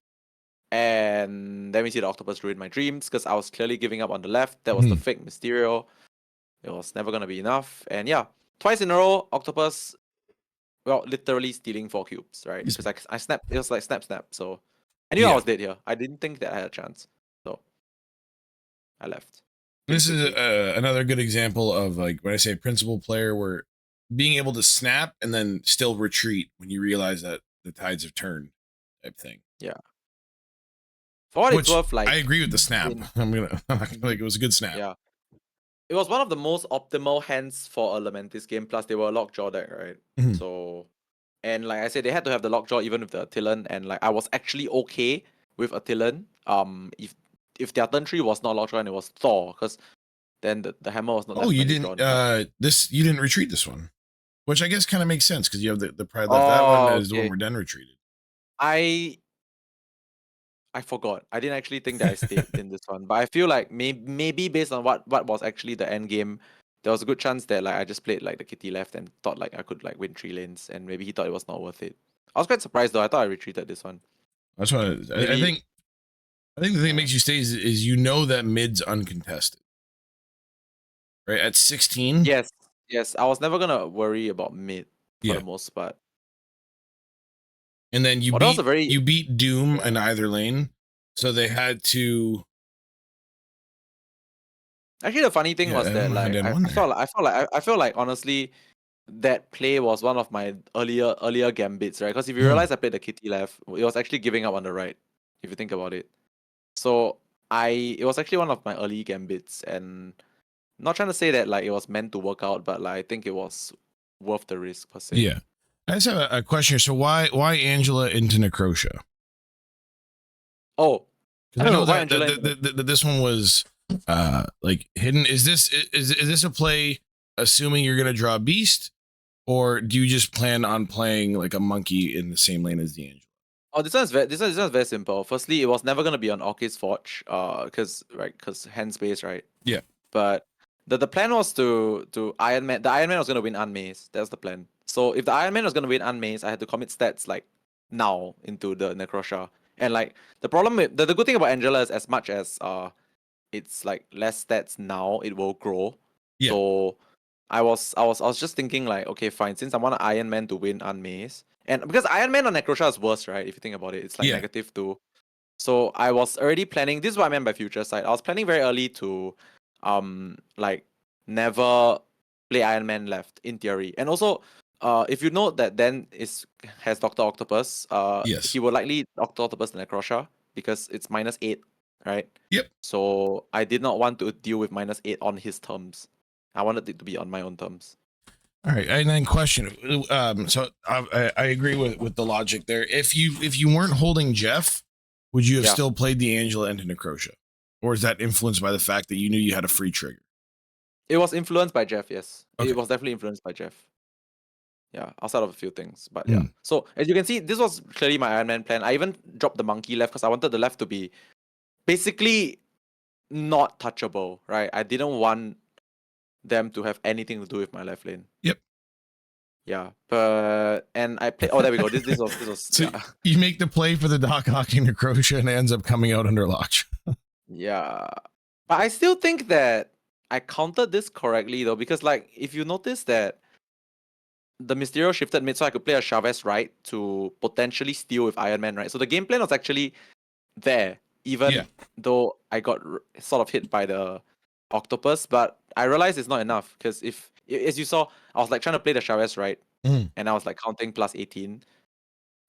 And then we see the Octopus ruin my dreams because I was clearly giving up on the left. That was the fake Mysterio. It was never going to be enough. And yeah, twice in a row, Octopus, well, literally stealing 4 cubes, right? Because I snapped, it was like snap. So I knew I was dead here. I didn't think that I had a chance. So I left.
This is another good example of like when I say principal player, where being able to snap and then still retreat when you realize that the tides have turned type thing.
Yeah. For what it's worth, like
I agree with the snap. I'm gonna like it was a good snap.
Yeah. It was one of the most optimal hands for a Lamentis game, plus they were a Lockjaw deck, right? So and like I said, they had to have the Lockjaw even with the Attilan, and like I was actually okay with Attilan. If their turn 3 was not Lockjaw and it was Thor, because then the hammer was not.
Oh, you didn't you didn't retreat this one, which I guess kind of makes sense because you have the pride left. That one is the one where Den retreated.
I forgot. I didn't actually think that I stayed in this one, but I feel like maybe based on what was actually the end game, there was a good chance that like I just played like the Kitty left and thought like I could like win 3 lanes, and maybe he thought it was not worth it. I was quite surprised though. I thought I retreated this one.
That's what I think the thing that makes you stay is you know that mid's uncontested. Right at 16.
Yes. I was never gonna worry about mid for the most part.
And then you beat Doom in either lane, so they had to.
Actually, the funny thing was that like I felt like honestly that play was one of my earlier gambits, right? Because if you realize I played the Kitty left, it was actually giving up on the right. If you think about it, so it was actually one of my early gambits, and not trying to say that like it was meant to work out, but like I think it was worth the risk per se.
Yeah, I just have a question here. So why Angela into Necrotia?
Oh,
Because I know
Why
that
Angela?
this one was like hidden. Is this a play assuming you're gonna draw a beast, or do you just plan on playing like a monkey in the same lane as the angel?
Oh, this one's very simple. Firstly, it was never gonna be on Orchid's Forge, because hand space, right?
Yeah.
But the plan was to Iron Man. The Iron Man was gonna win Unmaze. That's the plan. So if the Iron Man was gonna win Unmaze, I had to commit stats like now into the Necrosha. And like the problem with the good thing about Angela is as much as it's like less stats now, it will grow.
Yeah.
So I was just thinking like, okay, fine, since I want an Iron Man to win Unmaze. And because Iron Man on Necrosha is worse, right? If you think about it, it's like
Yeah.
-2. So I was already planning. This is what I meant by future sight. I was planning very early to, like never play Iron Man left in theory. And also, if you note that Dan has Doctor Octopus,
Yes.
he will likely Doctor Octopus the Necrosha because it's -8, right?
Yep.
So I did not want to deal with -8 on his terms. I wanted it to be on my own terms.
All right, and then question. So I agree with the logic there. If you weren't holding Jeff, would you have
Yeah.
still played the Angela and Necrosha, or is that influenced by the fact that you knew you had a free trigger?
It was influenced by Jeff, yes.
Okay.
It was definitely influenced by Jeff. Yeah, outside of a few things, but yeah.
Mm.
So as you can see, this was clearly my Iron Man plan. I even dropped the monkey left because I wanted the left to be basically not touchable, right? I didn't want them to have anything to do with my left lane.
Yep.
Yeah, but and I played. Oh, there we go. This was
So
yeah.
you make the play for the Doc Ock and Necrosha, and it ends up coming out under Lodge.
Yeah, but I still think that I counted this correctly though, because like if you notice that the Mysterio shifted mid, so I could play a Chavez right to potentially steal with Iron Man, right? So the game plan was actually there, even
Yeah.
though I got sort of hit by the Octopus, but I realized it's not enough because if, as you saw, I was like trying to play the Chavez right,
Mm.
and I was like counting +18.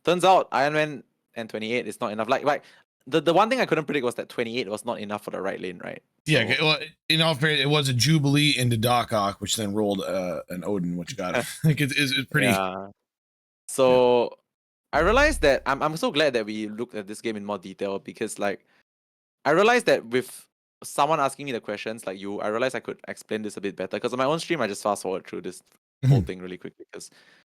Turns out Iron Man and 28 is not enough. Like the one thing I couldn't predict was that 28 was not enough for the right lane, right?
Yeah. Okay, well, in all fairness, it was a Jubilee into Doc Ock, which then rolled an Odin, which got like it's pretty.
Yeah. So I realized that I'm so glad that we looked at this game in more detail because like I realized that with someone asking me the questions like you, I realized I could explain this a bit better because on my own stream I just fast forward through this whole thing really quickly because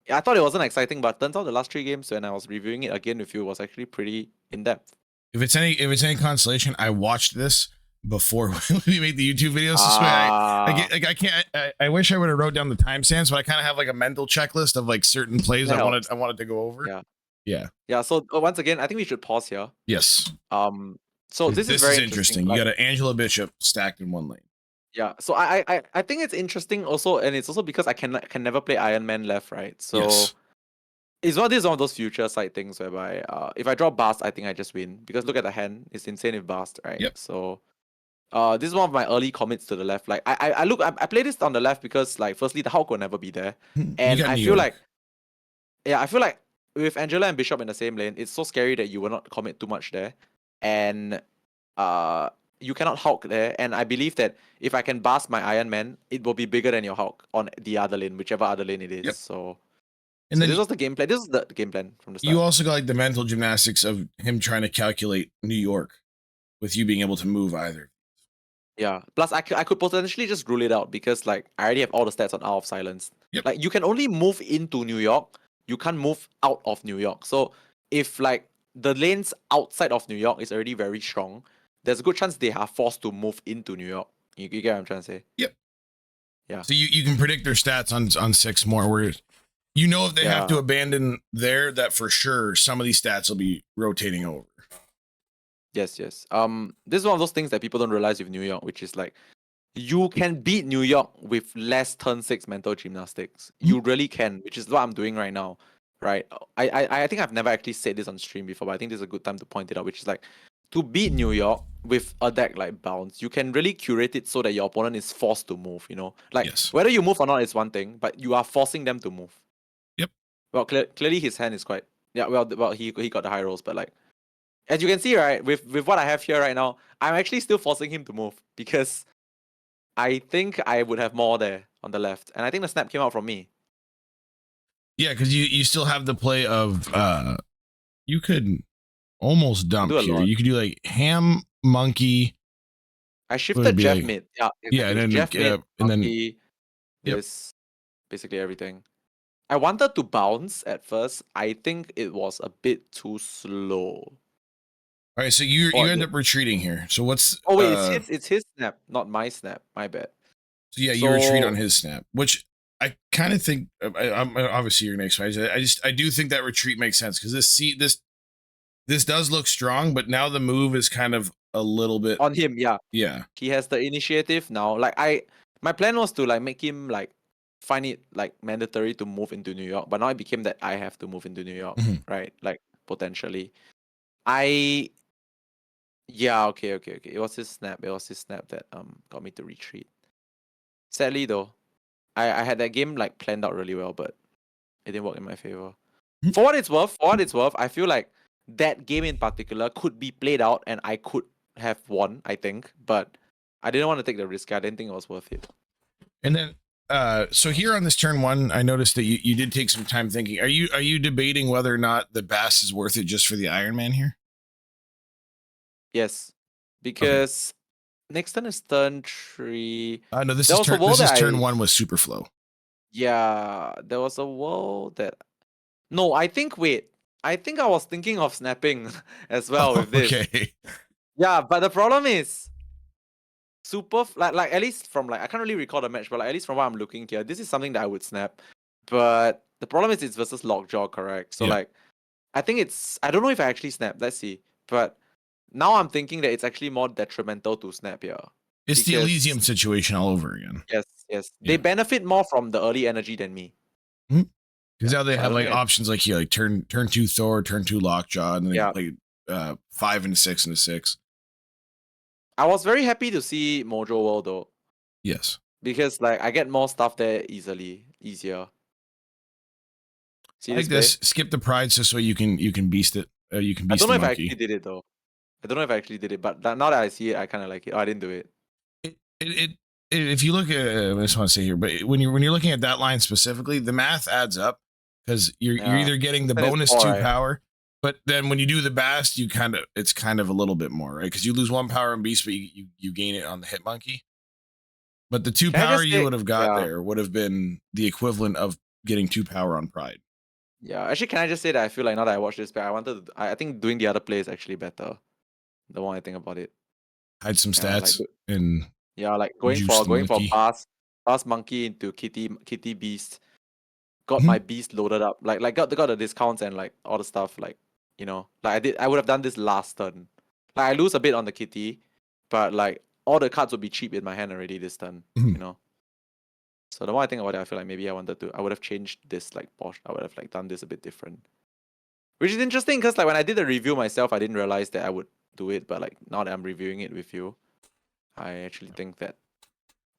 I thought it wasn't exciting, but turns out the last 3 games when I was reviewing it again with you was actually pretty in depth.
If it's any consolation, I watched this before we made the YouTube videos. So I can't. I wish I would have wrote down the timestamps, but I kind of have like a mental checklist of like certain plays I wanted to go over. Yeah.
So once again, I think we should pause here.
Yes.
So this is very
interesting.
Like,
you got an Angela Bishop stacked in one lane.
Yeah. So I think it's interesting also, and it's also because I can never play Iron Man left, right? So.
Yes.
It's one of those future side things whereby if I draw Bast, I think I just win. Because look at the hand, it's insane with Bast, right?
Yep.
So this is one of my early commits to the left. Like I play this on the left because like firstly the Hulk will never be there. And I feel like with Angela and Bishop in the same lane, it's so scary that you will not commit too much there. And you cannot Hulk there. And I believe that if I can Bast my Iron Man, it will be bigger than your Hulk on the other lane, whichever other lane it is.
Yep.
So
and then
this was the game plan. This is the game plan from the start.
You also got like the mental gymnastics of him trying to calculate New York with you being able to move either.
Yeah. Plus, I could potentially just rule it out because like I already have all the stats on Hour of Silence.
Yep.
Like you can only move into New York. You can't move out of New York. So if like the lanes outside of New York is already very strong, there's a good chance they are forced to move into New York. You get what I'm trying to say?
Yep.
Yeah.
So you can predict their stats on 6 more where you know if they have to abandon there, that for sure some of these stats will be rotating over.
Yes. This is one of those things that people don't realize with New York, which is like you can beat New York with less turn 6 mental gymnastics. You really can, which is what I'm doing right now. Right. I think I've never actually said this on stream before, but I think this is a good time to point it out, which is like to beat New York with a deck like Bounce, you can really curate it so that your opponent is forced to move, you know? Like whether you move or not is one thing, but you are forcing them to move.
Yep.
Well, clearly his hand is quite well he got the high rolls, but like as you can see, right, with what I have here right now, I'm actually still forcing him to move because I think I would have more there on the left, and I think the snap came out from me.
Yeah, because you still have the play of you could almost
You can
dump
do a
here.
lot.
You could do like ham, monkey.
I
Would
shifted
be
Jeff
like,
mid. Yeah,
yeah,
exactly. Jeff mid,
and then
monkey,
yep.
this, basically everything. I wanted to bounce at first. I think it was a bit too slow.
All right, so you
Or
end
the-
up retreating here. So what's
oh wait, it's his snap, not my snap. My bad.
so yeah, you retreat on
So
his snap, which I kind of think I'm obviously you're gonna explain. I do think that retreat makes sense because this does look strong, but now the move is kind of a little bit
on him, yeah,
yeah.
he has the initiative now. Like my plan was to like make him like find it like mandatory to move into New York, but now it became that I have to move into New York,
Mhm.
right? Like potentially. I Yeah, okay. It was his snap. It was his snap that got me to retreat. Sadly though, I had that game like planned out really well, but it didn't work in my favor.
Hmm.
For what it's worth, I feel like that game in particular could be played out and I could have won, I think, but I didn't want to take the risk. I didn't think it was worth it.
And then so here on this turn one, I noticed that you did take some time thinking. Are you debating whether or not the Bass is worth it just for the Iron Man here?
Yes. Because next turn is turn 3.
No, this
There
is
was a
turn
world that
turn one with Superflow.
Yeah, there was a world that No, I think wait. I think I was thinking of snapping as well with this.
Okay.
Yeah, but the problem is like at least from like I can't really recall the match, but like at least from what I'm looking here, this is something that I would snap. But the problem is it's versus Lockjaw, correct? So
Yeah.
like I think I don't know if I actually snap. Let's see. But now I'm thinking that it's actually more detrimental to snap here.
It's the
Because
Elysium situation all over again.
yes.
Yeah.
They benefit more from the early energy than me.
Because now they
so I
have
don't
like
think I-
options like here, like turn 2 Thor, turn 2 Lockjaw, and then they
Yeah.
can play 5 and 6 and 6.
I was very happy to see Mojo World though.
Yes.
Because like I get more stuff there easier. See
I
this
like
play?
this. Skip the pride just so you can beast it. You can
I
beast
don't know
the
if I
monkey.
actually did it though. I don't know if I actually did it, but now that I see it, I kind of like it. Oh, I didn't do it.
If you look at I just want to say here, but when you're looking at that line specifically, the math adds up because you're
Yeah.
either getting the
Then it's
bonus
4,
2
right?
power, but then when you do the bast, it's kind of a little bit more, right? Because you lose 1 power on beast, but you gain it on the hit monkey. But the 2
Can I
power
just
you
say-
would have got
yeah.
there would have been the equivalent of getting 2 power on pride.
Yeah, actually, can I just say that I feel like now that I watched this back, I think doing the other play is actually better. The more I think about it.
Hide some
Yeah,
stats and
like going
juice the
for
monkey.
pass monkey into kitty beast. Got
Mhm.
my beast loaded up. Like got the discounts and like all the stuff. Like I would have done this last turn. Like I lose a bit on the kitty, but like all the cards would be cheap in my hand already this turn.
Mhm.
So the more I think about it, I feel like maybe I would have changed this like Bosch. I would have like done this a bit different. Which is interesting because like when I did the review myself, I didn't realize that I would do it. But like now that I'm reviewing it with you, I actually think that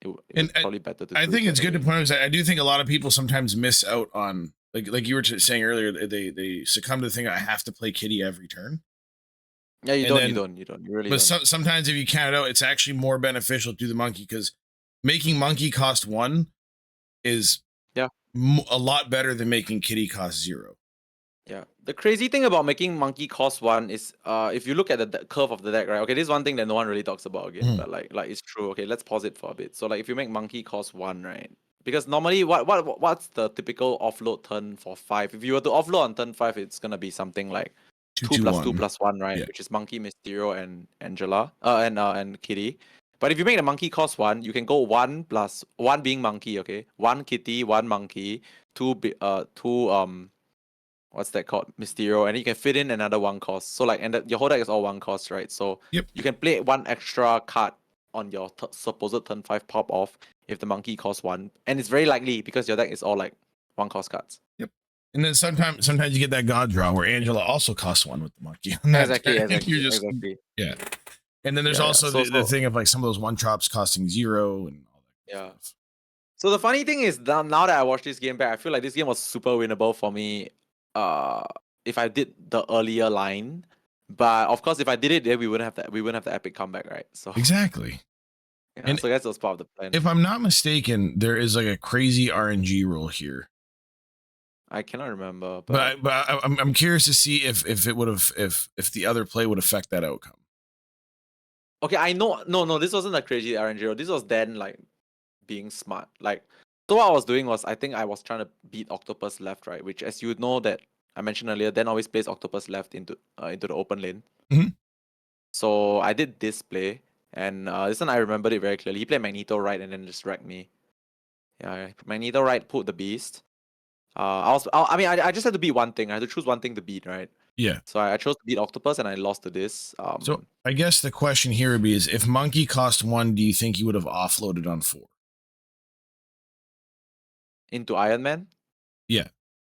it was probably better to do
I
it
think it's
that
good to
way.
point out because I do think a lot of people sometimes miss out on like you were saying earlier. They succumb to the thing I have to play kitty every turn.
Yeah, you
And
don't.
then-
You really
But
don't.
sometimes if you count it out, it's actually more beneficial to do the monkey because making monkey cost 1 is
Yeah.
a lot better than making kitty cost 0.
Yeah. The crazy thing about making monkey cost 1 is if you look at the curve of the deck, right? Okay, this is one thing that no one really talks about again,
Mhm.
but like it's true. Okay, let's pause it for a bit. So like if you make monkey cost 1, right? Because normally what's the typical offload turn for 5? If you were to offload on turn 5, it's gonna be something like 2 plus 2 plus 1, right?
Yeah.
Which is monkey, Mysterio, and Angela. And kitty. But if you make the monkey cost 1, you can go 1 plus 1 being monkey, okay? 1 kitty, 1 monkey, 2 what's that called? Mysterio, and you can fit in another 1 cost. So like, your whole deck is all 1 cost, right? So
Yep.
you can play 1 extra card on your supposed turn 5 pop off if the monkey costs 1, and it's very likely because your deck is all like 1 cost cards.
Yep. And then sometimes you get that god draw where Angela also costs 1 with the monkey. On that
Exactly.
turn. You're just,
Exactly.
Yeah. And then there's
Yeah,
also
yeah.
the thing of like some of those 1 drops costing 0 and all that.
Yeah.
Stuff.
So the funny thing is that now that I watched this game back, I feel like this game was super winnable for me. If I did the earlier line, but of course, if I did it, then we wouldn't have the epic comeback, right? So
Exactly.
yeah,
And
so that's was part of the plan.
If I'm not mistaken, there is like a crazy RNG rule here
I cannot remember,
But I'm curious to see if it would have if the other play would affect that outcome.
okay, I know. No, this wasn't a crazy RNG. This was Dan like being smart. Like, so what I was doing was I think I was trying to beat Octopus left, right? Which, as you know, that I mentioned earlier, Dan always plays Octopus left into the open lane.
Mhm.
So I did this play, and this one I remembered it very clearly. He played Magneto right and then just wrecked me. Yeah, Magneto right pulled the beast. I just had to beat one thing. I had to choose one thing to beat, right?
Yeah.
So I chose to beat Octopus, and I lost to this.
So I guess the question here would be: is if Monkey cost 1, do you think you would have offloaded on 4?
Into Iron Man.
Yeah.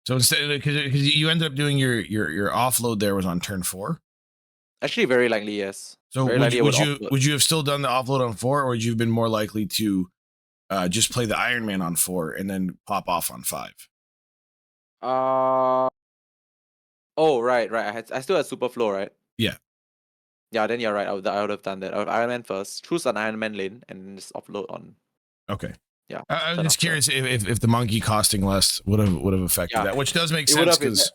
So instead, because you ended up doing your offload there was on turn 4.
Actually, very likely yes.
So
Very
would
likely
you,
I
would
would
you
offload.
would you have still done the offload on 4, or would you have been more likely to just play the Iron Man on 4 and then pop off on 5?
Oh, right. I still had Super Flow, right?
Yeah.
Yeah, then you're right. I would have done that. I would Iron Man first, choose an Iron Man lane, and just offload on.
Okay.
Yeah.
I was
turn
just
after.
curious if the Monkey costing less would have affected
Yeah.
that, which does make
It would
sense
have.
because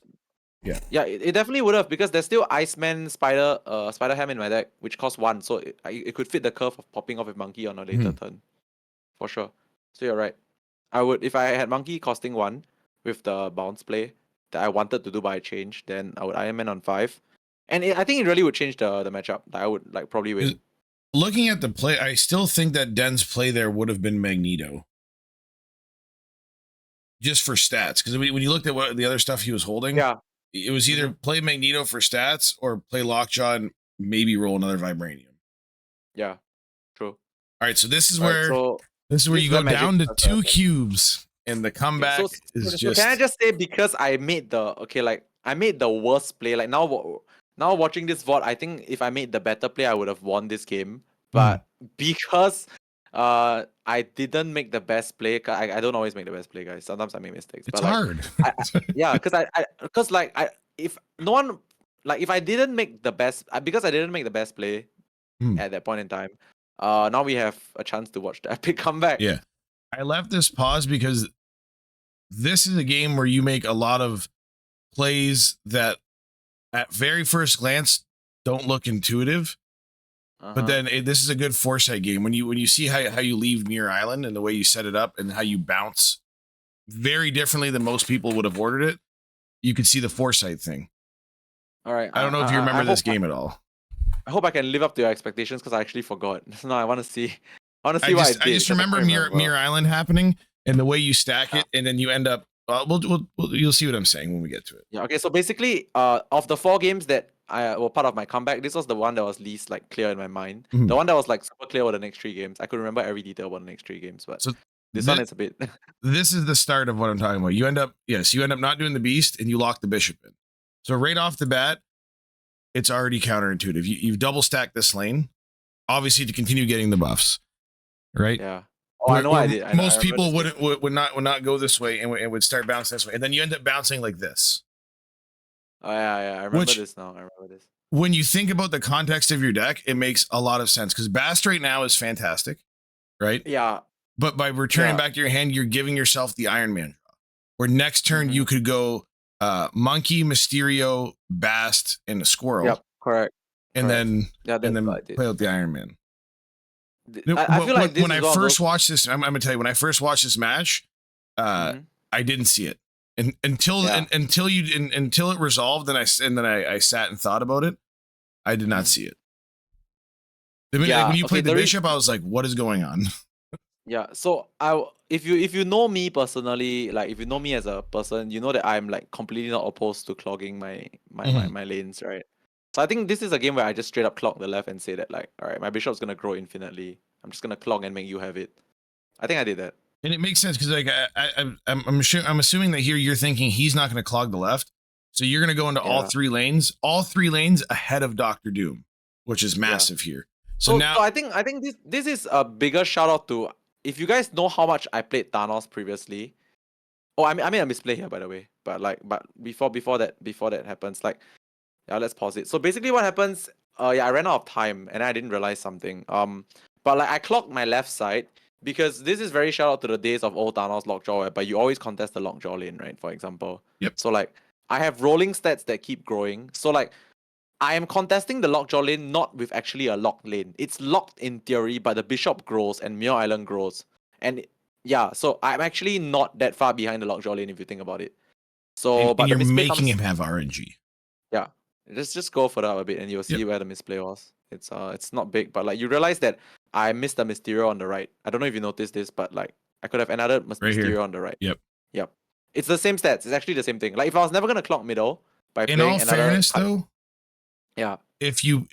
Yeah, it definitely would have, because there's still Iceman Spider Ham in my deck, which costs 1, so it could fit the curve of popping off with Monkey on a later turn, for sure. So you're right. I would, if I had Monkey costing 1 with the bounce play that I wanted to do by change, then I would Iron Man on 5, and I think it really would change the matchup. I would like probably win.
looking at the play, I still think that Den's play there would have been Magneto. Just for stats, because when you looked at what the other stuff he was holding,
Yeah,
it was either play Magneto for stats or play Lockjaw and maybe roll another Vibranium.
yeah, true.
All right, so this is
All right,
where
so
you go
Magic
down to
does
2
that.
cubes, and the
Okay,
comeback is
so
just.
can I just say, because I made the worst play. Like now watching this VOD, I think if I made the better play, I would have won this game. But because I didn't make the best play, 'cause I don't always make the best play, guys. Sometimes I make mistakes.
It's
But like,
hard.
yeah, because like if no one, like if I didn't make the best, because I didn't make the best play at that point in time, now we have a chance to watch the epic comeback.
Yeah, I left this pause because this is a game where you make a lot of plays that at very first glance don't look intuitive, but then this is a good foresight game when you see how you leave Mirror Island and the way you set it up and how you bounce very differently than most people would have ordered it. You can see the foresight thing.
All right.
I don't know if you remember this game at all.
I hope I can live up to your expectations, because I actually forgot. No, I want to see. I
I just remember Mirror Island happening and the way you stack it, and then you end up. You'll see what I'm saying when we get to it.
Yeah. Okay. So basically, of the 4 games that I were part of my comeback, this was the one that was least like clear in my mind. The one that was like super clear were the next 3 games. I could remember every detail about the next 3 games, but
So
this one is a bit.
This is the start of what I'm talking about. You end up not doing the beast, and you lock the bishop in. So right off the bat, it's already counterintuitive. You've double stacked this lane, obviously to continue getting the buffs, right?
Yeah. Oh, I know I did.
Most people would not go this way and would start bouncing this way, and then you end up bouncing like this.
Oh yeah. I remember this now. I remember this.
When you think about the context of your deck, it makes a lot of sense because Bast right now is fantastic, right?
Yeah.
But by returning back to your hand, you're giving yourself the Iron Man draw. Where next turn you could go Monkey, Mysterio, Bast, and a Squirrel.
Yep. Correct.
And then
play
out the Iron Man.
I feel like this
when I first watched this, I'm gonna tell you, when I first watched this match, I didn't see it. Until it resolved, and I sat and thought about it, I did not see it. When you played the bishop, I was like, "What is going on?"
Yeah. So if you know me personally, like if you know me as a person, you know that I'm like completely not opposed to clogging my lanes, right? So I think this is a game where I just straight up clog the left and say that, like, all right, my bishop's gonna grow infinitely. I'm just gonna clog and make you have it. I think I did that.
And it makes sense because like I'm assuming that here you're thinking he's not going to clog the left, so you're going to go into all 3 lanes ahead of Doctor Doom, which is massive here. So now
I think this is a bigger shout out to, if you guys know how much I played Thanos previously. Oh, I made a misplay here, by the way. But before that happens, like, yeah, let's pause it. So basically what happens, I ran out of time and I didn't realize something. But like I clogged my left side, because this is very shout out to the days of old Thanos Lockjaw, but you always contest the Lockjaw lane, right? For example.
Yep.
So like I have rolling stats that keep growing. So like I am contesting the Lockjaw lane not with actually a locked lane. It's locked in theory, but the Bishop grows and Muir Island grows. And yeah, so I'm actually not that far behind the Lockjaw lane if you think about it. So
And
but the
you're
misplay
making
comes,
him have RNG.
yeah. Just go further up a bit and you'll see where the misplay was. It's not big, but like you realize that I missed the Mysterio on the right. I don't know if you noticed this, but like I could have another
Right here.
Mysterio on the right.
Yep.
Yep. It's the same stats. It's actually the same thing. Like if I was never gonna clock middle by
In
playing
all
another
fairness, though,
yeah.
if you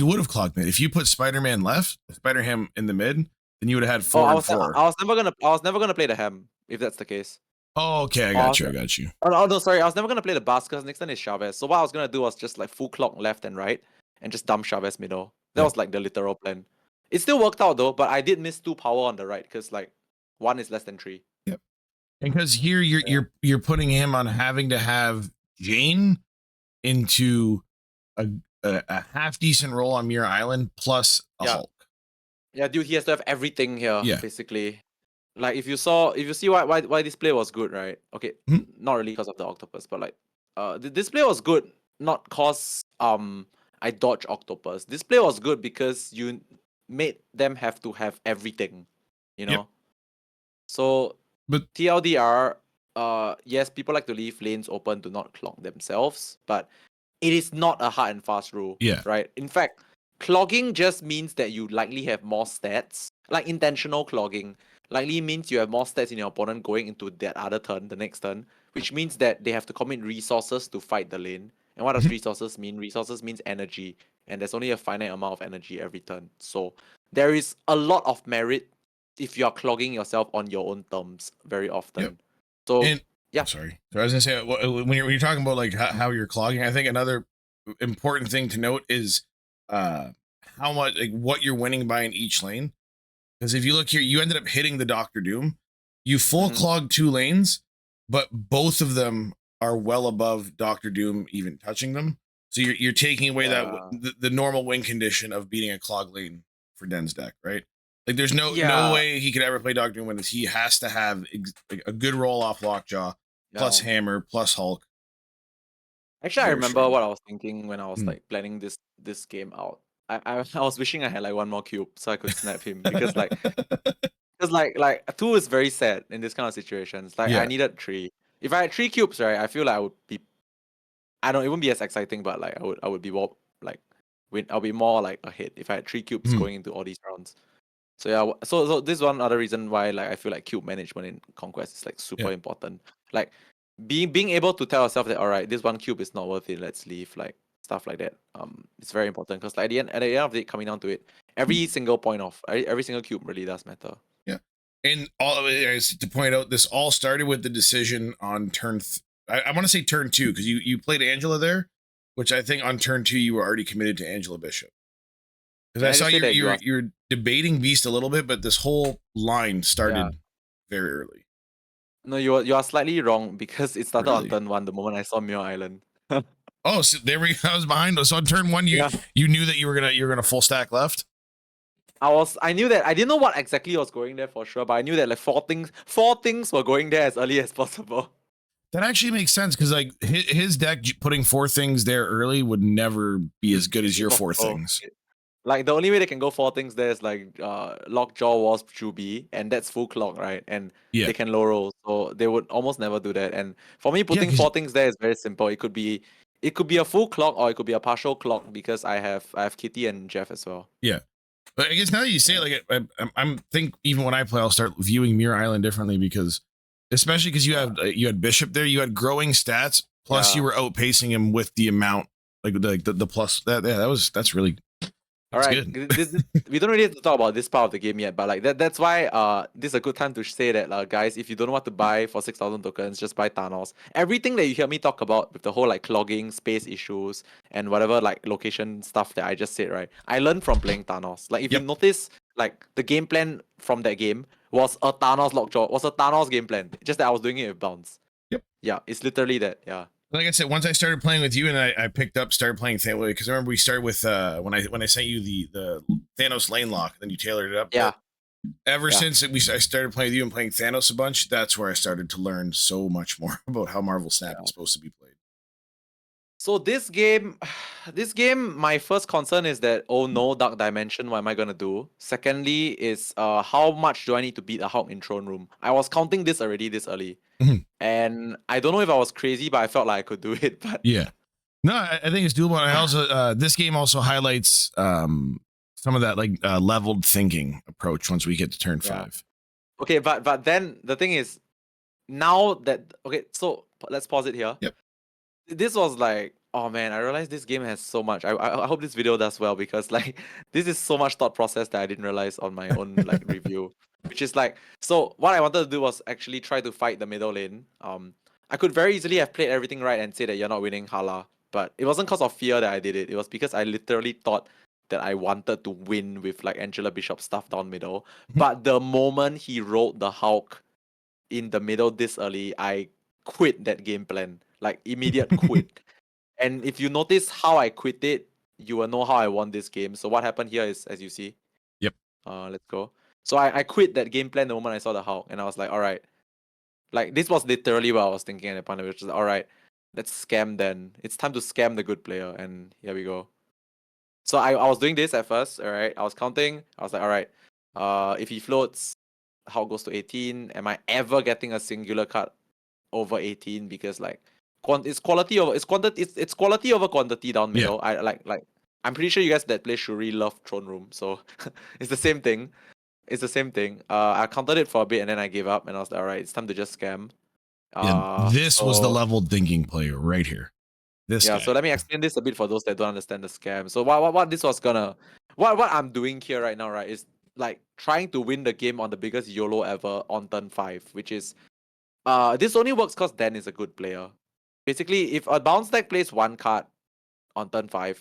would have clocked mid. If you put Spider-Man left, Spider-Ham in the mid, then you would have had 4 and 4.
I was never gonna play the Ham if that's the case.
Oh, okay, I got you.
Oh no, sorry, I was never gonna play the Bas because next turn is Chavez. So what I was gonna do was just like full clock left and right and just dump Chavez middle. That was like the literal plan. It still worked out though, but I did miss 2 power on the right because like 1 is less than 3.
Yep. And because here you're putting him on having to have Jane into a half decent role on Muir Island plus a Hulk.
Yeah, dude, he has to have everything here,
Yeah.
basically. Like if you see why this play was good, right? Okay, not really because of the octopus, but like the display was good not cause I dodge octopus. This play was good because you made them have to have everything, you know.
Yep.
So
but
TLDR, yes, people like to leave lanes open to not clog themselves, but it is not a hard and fast rule.
Yeah.
Right. In fact, clogging just means that you likely have more stats. Like intentional clogging likely means you have more stats in your opponent going into that other turn, the next turn, which means that they have to commit resources to fight the lane. And what does resources mean? Resources means energy, and there's only a finite amount of energy every turn. So there is a lot of merit if you are clogging yourself on your own terms very often.
Yep.
So
yeah. Sorry. So I was gonna say when you're talking about like how you're clogging, I think another important thing to note is how much like what you're winning by in each lane. Because if you look here, you ended up hitting the Doctor Doom. You full clogged 2 lanes, but both of them are well above Doctor Doom even touching them. So you're taking away that the normal win condition of beating a clog lane for Den's deck, right? Like there's no way he could ever play Doctor Doom when he has to have a good roll off Lockjaw plus Hammer plus Hulk.
Actually, I remember what I was thinking when I was like planning this game out. I was wishing I had like 1 more cube so I could snap him because like 2 is very sad in this kind of situations. Like I needed 3. If I had 3 cubes, right, I feel like I would be. I don't. It wouldn't be as exciting, but like I would be more like I'll be more like ahead if I had 3 cubes going into all these rounds. So yeah, so this is one other reason why like I feel like cube management in Conquest is like super important. Like being able to tell yourself that alright, this 1 cube is not worth it, let's leave, like stuff like that. It's very important because like at the end of the day, coming down to it, every single point of every single cube really does matter.
Yeah, and all to point out, this all started with the decision on turn. I want to say turn 2 because you played Angela there, which I think on turn 2 you were already committed to Angela Bishop. Because I saw you're debating Beast a little bit, but this whole line started very early.
No, you are slightly wrong because it started on turn 1 the moment I saw Muir Island.
Oh, so there we go. I was behind us. So on turn 1, you knew that you were gonna full stack left.
I knew that. I didn't know what exactly was going there for sure, but I knew that like 4 things were going there as early as possible.
That actually makes sense because like his deck putting 4 things there early would never be as good as your 4 things.
Like the only way they can go 4 things there is like Lockjaw, Wasp, Juby, and that's full clock, right? And they can low roll, so they would almost never do that. And for me, putting 4 things there is very simple. It could be a full clock or it could be a partial clock because I have Kitty and Jeff as well.
Yeah, but I guess now that you say it, like I'm think even when I play, I'll start viewing Muir Island differently because especially because you had Bishop there, you had growing stats, plus you were outpacing him with the amount like the plus that's really.
All right, we don't really have to talk about this part of the game yet, but like that's why this is a good time to say that guys, if you don't know what to buy for 6,000 tokens, just buy Thanos. Everything that you hear me talk about with the whole like clogging, space issues, and whatever like location stuff that I just said, right? I learned from playing Thanos. Like if you notice, like the game plan from that game was a Thanos Lockjaw, was a Thanos game plan. Just that I was doing it with bounce.
Yep.
Yeah, it's literally that. Yeah.
Like I said, once I started playing with you and I started playing Thanos, because I remember we started with when I sent you the Thanos lane lock, then you tailored it up.
Yeah.
Ever
Yeah.
since I started playing with you and playing Thanos a bunch, that's where I started to learn so much more about how Marvel Snap
Yeah.
is supposed to be played.
So this game, my first concern is that, oh no, Dark Dimension, what am I gonna do? Secondly is how much do I need to beat a Hulk in Throne Room? I was counting this already this early.
Mhm.
And I don't know if I was crazy, but I felt like I could do it. But
Yeah. No, I think it's doable. And I also this game also highlights some of that like leveled thinking approach once we get to turn
yeah.
5.
Okay, but then the thing is, now that okay, so let's pause it here.
Yep.
This was like, oh man, I realized this game has so much. I hope this video does well because like this is so much thought process that I didn't realize on my own like review. Which is like, so what I wanted to do was actually try to fight the middle lane. I could very easily have played everything right and say that you're not winning Hala, but it wasn't because of fear that I did it. It was because I literally thought that I wanted to win with like Angela Bishop stuff down middle. But the moment he rolled the Hulk in the middle this early, I quit that game plan. Like immediate quit. And if you notice how I quit it, you will know how I won this game. So what happened here is, as you see,
Yep.
let's go. So I quit that game plan the moment I saw the Hulk, and I was like, all right. Like this was literally what I was thinking at the point, which is all right, let's scam then. It's time to scam the good player, and here we go. So I was doing this at first, all right. I was counting. I was like, all right, if he floats, Hulk goes to 18. Am I ever getting a singular card over 18? Because like it's quality over it's quality over quantity down middle. I like I'm pretty sure you guys that play Shuri love Throne Room, so it's the same thing. It's the same thing. I counted it for a bit and then I gave up and I was like, all right, it's time to just scam.
And this was the
So
leveled thinking player right here. This
yeah,
guy.
so let me explain this a bit for those that don't understand the scam. So what this was gonna what I'm doing here right now, right, is like trying to win the game on the biggest YOLO ever on turn 5, which is this only works because Dan is a good player. Basically, if a bounce deck plays one card on turn 5,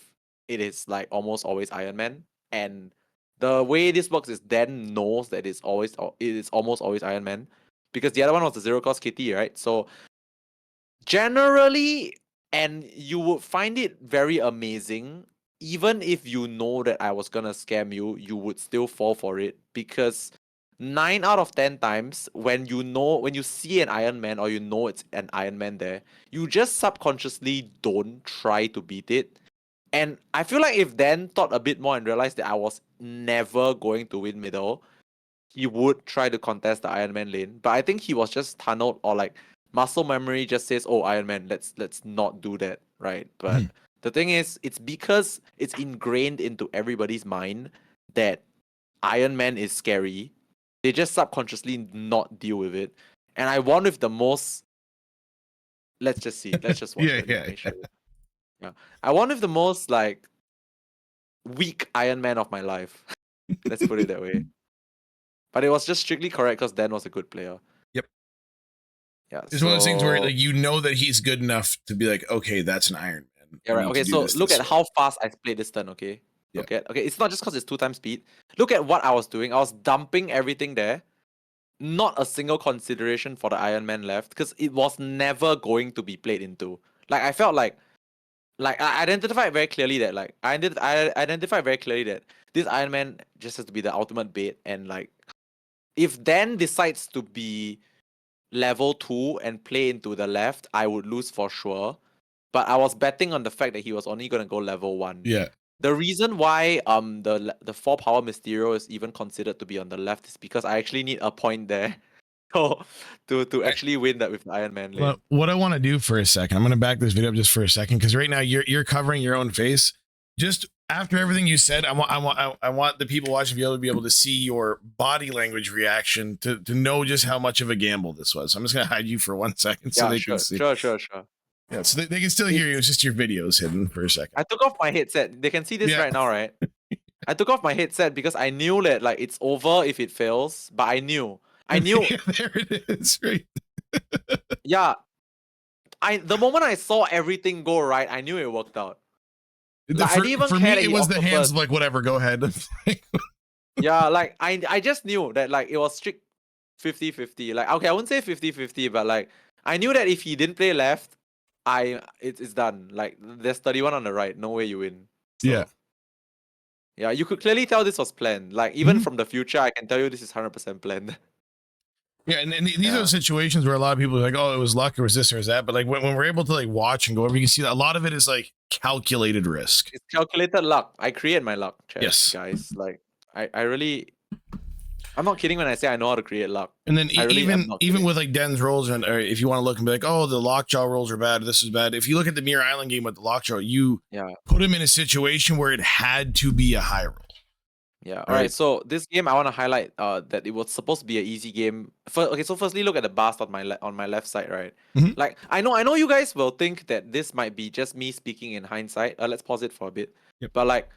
it is like almost always Iron Man. And the way this works is Dan knows that it is almost always Iron Man. Because the other one was the 0 cost Kitty, right? So generally, and you would find it very amazing, even if you know that I was gonna scam you, you would still fall for it because 9 out of 10 times when you see an Iron Man or you know it's an Iron Man there, you just subconsciously don't try to beat it. And I feel like if Dan thought a bit more and realized that I was never going to win middle, he would try to contest the Iron Man lane. But I think he was just tunneled or like muscle memory just says, "Oh, Iron Man, let's not do that," right? But the thing is, it's because it's ingrained into everybody's mind that Iron Man is scary. They just subconsciously not deal with it. And I won with the most. Let's just see. Let's just watch
Yeah,
it.
yeah,
Let me show you. Yeah, I won with the most like weak Iron Man of my life. Let's put it that way. But it was just strictly correct because Dan was a good player.
Yep.
Yeah.
It's one of those things where
So
like you know that he's good enough to be like, okay, that's an Iron Man.
yeah,
We
right.
need
Okay,
to do
so
this
look at
way.
how fast I played this turn. Okay.
Yeah.
Okay. It's not just because it's 2 times speed. Look at what I was doing. I was dumping everything there. Not a single consideration for the Iron Man left because it was never going to be played into. Like I felt like I identified very clearly that I identified very clearly that this Iron Man just has to be the ultimate bait, and like if Dan decides to be level 2 and play into the left, I would lose for sure. But I was betting on the fact that he was only gonna go level 1.
Yeah.
The reason why the 4 power Mysterio is even considered to be on the left is because I actually need a point there. So to actually win that with the Iron Man lane.
Well, what I want to do for a second, I'm going to back this video up just for a second because right now you're covering your own face. Just after everything you said, I want the people watching to be able to see your body language reaction to know just how much of a gamble this was. So I'm just going to hide you for 1 second so
Yeah,
they
sure,
can see.
sure.
Yeah, so they can still hear you. It's just your video's hidden for a second.
I took off my headset. They can see this right now, right? I took off my headset because I knew that like it's over if it fails, but I knew.
There it is, right?
Yeah. The moment I saw everything go right, I knew it worked out. Like, I didn't even
For
care
me,
that
it
he
was the
octopus.
hands like whatever, go ahead.
Yeah, like I just knew that like it was strict 50-50. Like okay, I wouldn't say 50-50, but like I knew that if he didn't play left, it's done. Like there's 31 on the right, no way you win. So,
Yeah.
Yeah, you could clearly tell this was planned. Like even from the future, I can tell you this is 100% planned.
Yeah, and these are the situations where a lot of people are like, "Oh, it was luck, or was this, or was that." But like when we're able to like watch and go over, you can see that a lot of it is like calculated risk.
It's calculated luck. I create my luck,
Yes.
guys. Like I really, I'm not kidding when I say I know how to create luck.
And then
I really am not
even
kidding.
with like Den's rolls, and or if you want to look and be like, "Oh, the lockjaw rolls are bad. This is bad." If you look at the Mirror Island game with the lockjaw, you put him in a situation where it had to be a high roll.
Yeah. All right. So this game, I want to highlight that it was supposed to be an easy game. Okay. So firstly, look at the bust on my left side, right? Like I know you guys will think that this might be just me speaking in hindsight. Let's pause it for a bit. But like,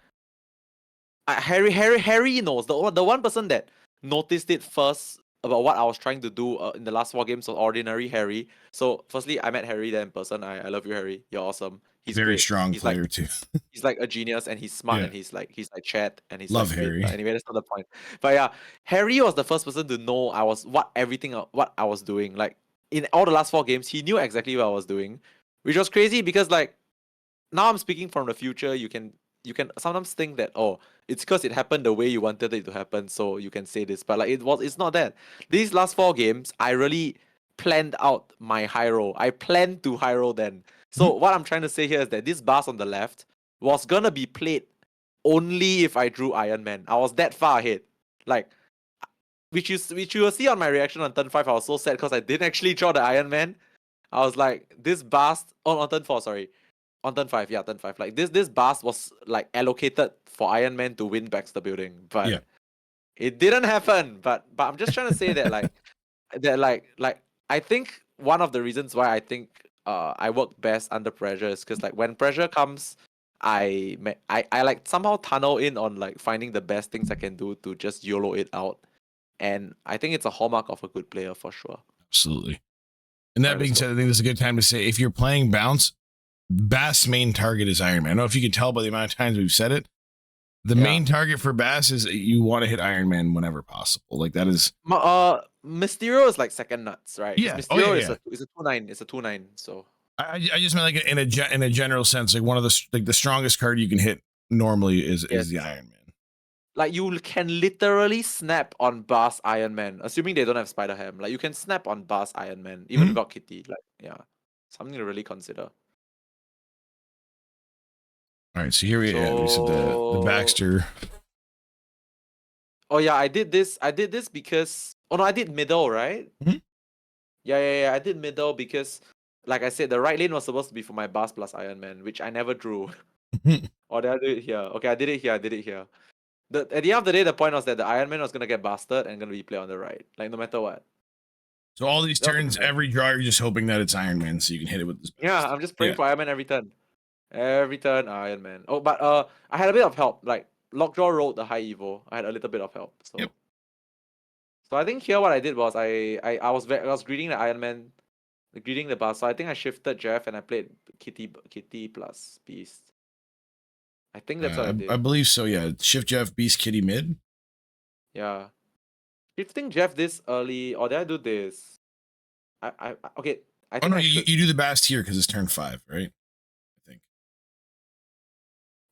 Harry knows the one person that noticed it first about what I was trying to do in the last 4 games was ordinary Harry. So firstly, I met Harry there in person. I love you, Harry. You're awesome. He's
very
great.
strong
He's
player
like,
too.
he's like a genius and he's smart and he's like chat and he's
Love
like
Harry.
fit. But anyway, that's not the point. But yeah, Harry was the first person to know what I was doing. Like in all the last 4 games, he knew exactly what I was doing, which was crazy because like now I'm speaking from the future. You can sometimes think that, oh, it's because it happened the way you wanted it to happen, so you can say this. But like it's not that. These last 4 games, I really planned out my high roll. I planned to high roll then. So what I'm trying to say here is that this bars on the left was gonna be played only if I drew Iron Man. I was that far ahead. Like which you will see on my reaction on turn 5, I was so sad because I didn't actually draw the Iron Man. I was like, this bust on turn 4, sorry. On turn 5, yeah, turn 5. Like this bust was like allocated for Iron Man to win back the building, but it didn't happen. But I'm just trying to say that like I think one of the reasons why I think I work best under pressure is because like when pressure comes, I like somehow tunnel in on like finding the best things I can do to just YOLO it out, and I think it's a hallmark of a good player for sure.
Absolutely. And that being said, I think this is a good time to say if you're playing bounce, Bass' main target is Iron Man. I don't know if you can tell by the amount of times we've said it. The main target for Bass is you want to hit Iron Man whenever possible. Like that is.
Mysterio is like second nuts, right?
Yeah.
Mysterio is a 2-9. It's a 2-9. So
I just meant like in a general sense, like one of the strongest card you can hit normally is the Iron Man.
Like you can literally snap on Bass Iron Man, assuming they don't have Spider Ham. Like you can snap on Bass Iron Man even without Kitty. Like something to really consider.
All right, so here we said the Baxter.
Oh yeah, I did this because I did middle, right? Yeah. I did middle because, like I said, the right lane was supposed to be for my Bass plus Iron Man, which I never drew. Or did I do it here? Okay, I did it here. At the end of the day, the point was that the Iron Man was gonna get bastard and gonna be played on the right, like no matter what.
So all these turns, every draw, you're just hoping that it's Iron Man, so you can hit it with this.
Yeah, I'm just praying for Iron Man every turn. Every turn, Iron Man. Oh, but I had a bit of help. Like Lockjaw rolled the high evo. I had a little bit of help. So, so I think here what I did was I was greeting the Iron Man, greeting the boss. So I think I shifted Jeff and I played Kitty plus Beast. I think that's what I did.
I believe so. Yeah, shift Jeff, Beast, Kitty mid.
Yeah, shifting Jeff this early, or did I do this? Okay. I think
you do the bast here because it's turn 5, right? I think.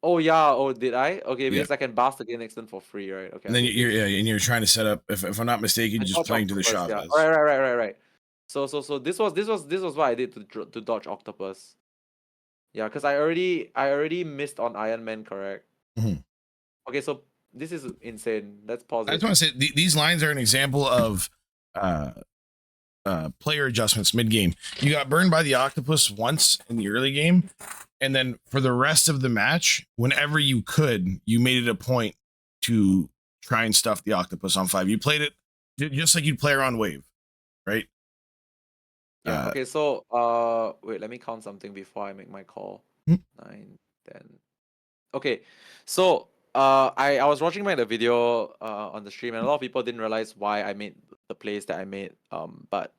Oh yeah. Oh, did I? Okay, because I can bast again next turn for free, right? Okay.
And then you're trying to set up. If I'm not mistaken, just playing to the shop.
Yeah. Right. So this was what I did to dodge Octopus. Yeah, because I already missed on Iron Man, correct? Okay, so this is insane. Let's pause it.
I just want to say these lines are an example of player adjustments mid-game. You got burned by the Octopus once in the early game, and then for the rest of the match, whenever you could, you made it a point to try and stuff the Octopus on 5. You played it just like you'd play her on wave, right?
Yeah. Okay. So wait. Let me count something before I make my call. 9, 10. Okay. So I was watching the video on the stream, and a lot of people didn't realize why I made the plays that I made. But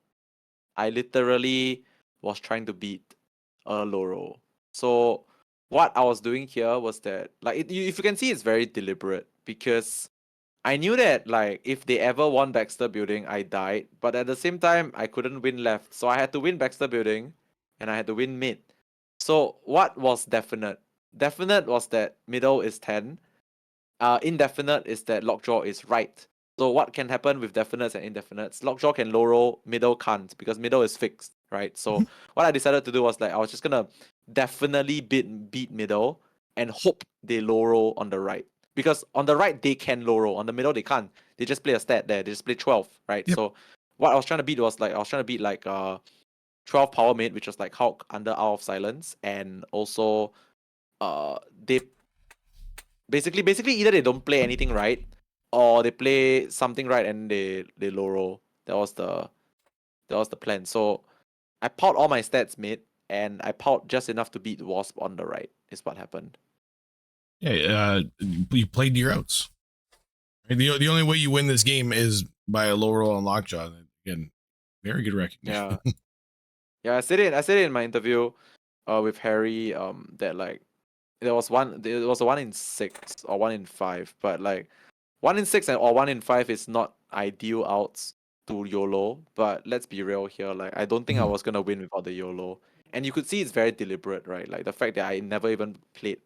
I literally was trying to beat a low roll. So what I was doing here was that, like, if you can see, it's very deliberate because I knew that, like, if they ever won Baxter Building, I died. But at the same time, I couldn't win left. So I had to win Baxter Building and I had to win mid. So what was definite? Definite was that middle is 10. indefinite is that lockjaw is right. So what can happen with definites and indefinites? Lockjaw can low roll, middle can't because middle is fixed, right? So what I decided to do was like I was just gonna definitely beat middle and hope they low roll on the right. Because on the right they can low roll, on the middle they can't. They just play a stat there. They just play 12, right?
Yep.
So what I was trying to beat was like 12 power mid, which was like Hulk under Hour of Silence, and also they basically either they don't play anything right or they play something right and they low roll. That was the plan. So I piled all my stats mid and I piled just enough to beat Wasp on the right is what happened.
Yeah, you played your outs. The only way you win this game is by a low roll on lockjaw. Again, very good recognition.
Yeah. Yeah, I said it in my interview with Harry that like there was a 1 in 6 or 1 in 5, but like 1 in 6 or 1 in 5 is not ideal outs to YOLO, but let's be real here, like I don't think I was gonna win without the YOLO. And you could see it's very deliberate, right? Like the fact that I never even played,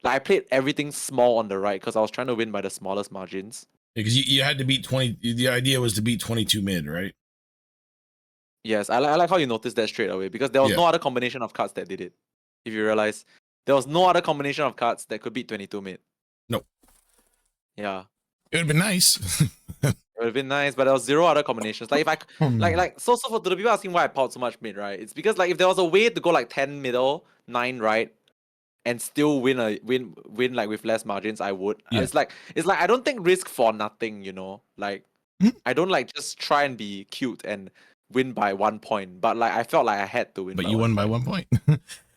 like I played everything small on the right because I was trying to win by the smallest margins.
Because you had to beat 20. The idea was to beat 22 mid, right?
Yes, I like how you noticed that straight away because there was no other combination of cards that did it. If you realize, there was no other combination of cards that could beat 22 mid.
Nope.
Yeah.
It would have been nice.
It would have been nice, but there was 0 other combinations. Like if I so for the people asking why I piled so much mid, right? It's because like if there was a way to go like 10 middle, 9 right, and still win like with less margins, I would.
Yeah.
It's like I don't take risk for nothing, you know. Like I don't like just try and be cute and win by 1 point, but like I felt like I had to win.
But you won by 1 point.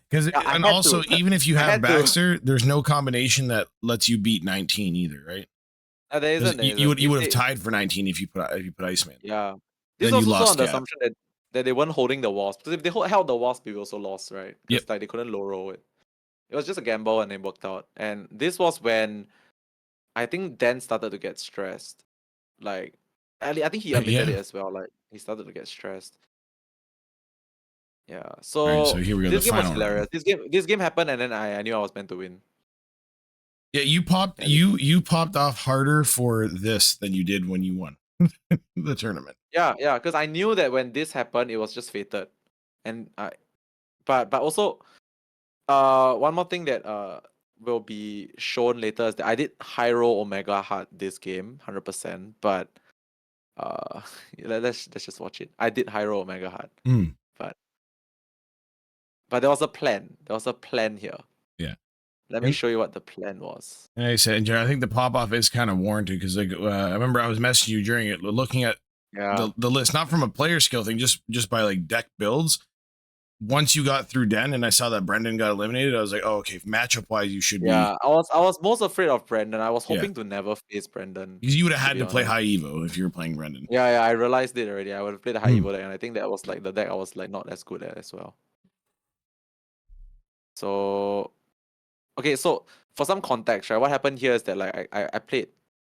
Because and also even if you have Baxter, there's no combination that lets you beat 19 either, right?
There isn't.
You would have tied for 19 if you put Iceman.
Yeah. This was also on the assumption that they weren't holding the Wasp. Because if they held the Wasp, we also lost, right? Because like they couldn't low roll it. It was just a gamble and it worked out. And this was when I think Dan started to get stressed. Like I think he admitted it as well. Like he started to get stressed. Yeah. So,
so here we go.
This game was hilarious. This game happened and then I knew I was meant to win.
Yeah, you popped off harder for this than you did when you won the tournament.
Yeah, because I knew that when this happened, it was just fated, and but also, one more thing that will be shown later is that I did high roll Omega hard this game, 100%. But let's just watch it. I did high roll Omega hard, but there was a plan. There was a plan here.
Yeah.
Let me show you what the plan was.
And I said, I think the pop off is kind of warranted because like I remember I was messaging you during it, looking at the list, not from a player skill thing, just by like deck builds. Once you got through Den and I saw that Brendan got eliminated, I was like, oh, okay, matchup wise, you should be.
Yeah, I was most afraid of Brendan. I was hoping to never face Brendan.
Because you would have had to play high Evo if you were playing Brendan.
Yeah, I realized it already. I would have played the high Evo deck, and I think that was like the deck I was like not as good at as well. So, okay, so for some context, right, what happened here is that like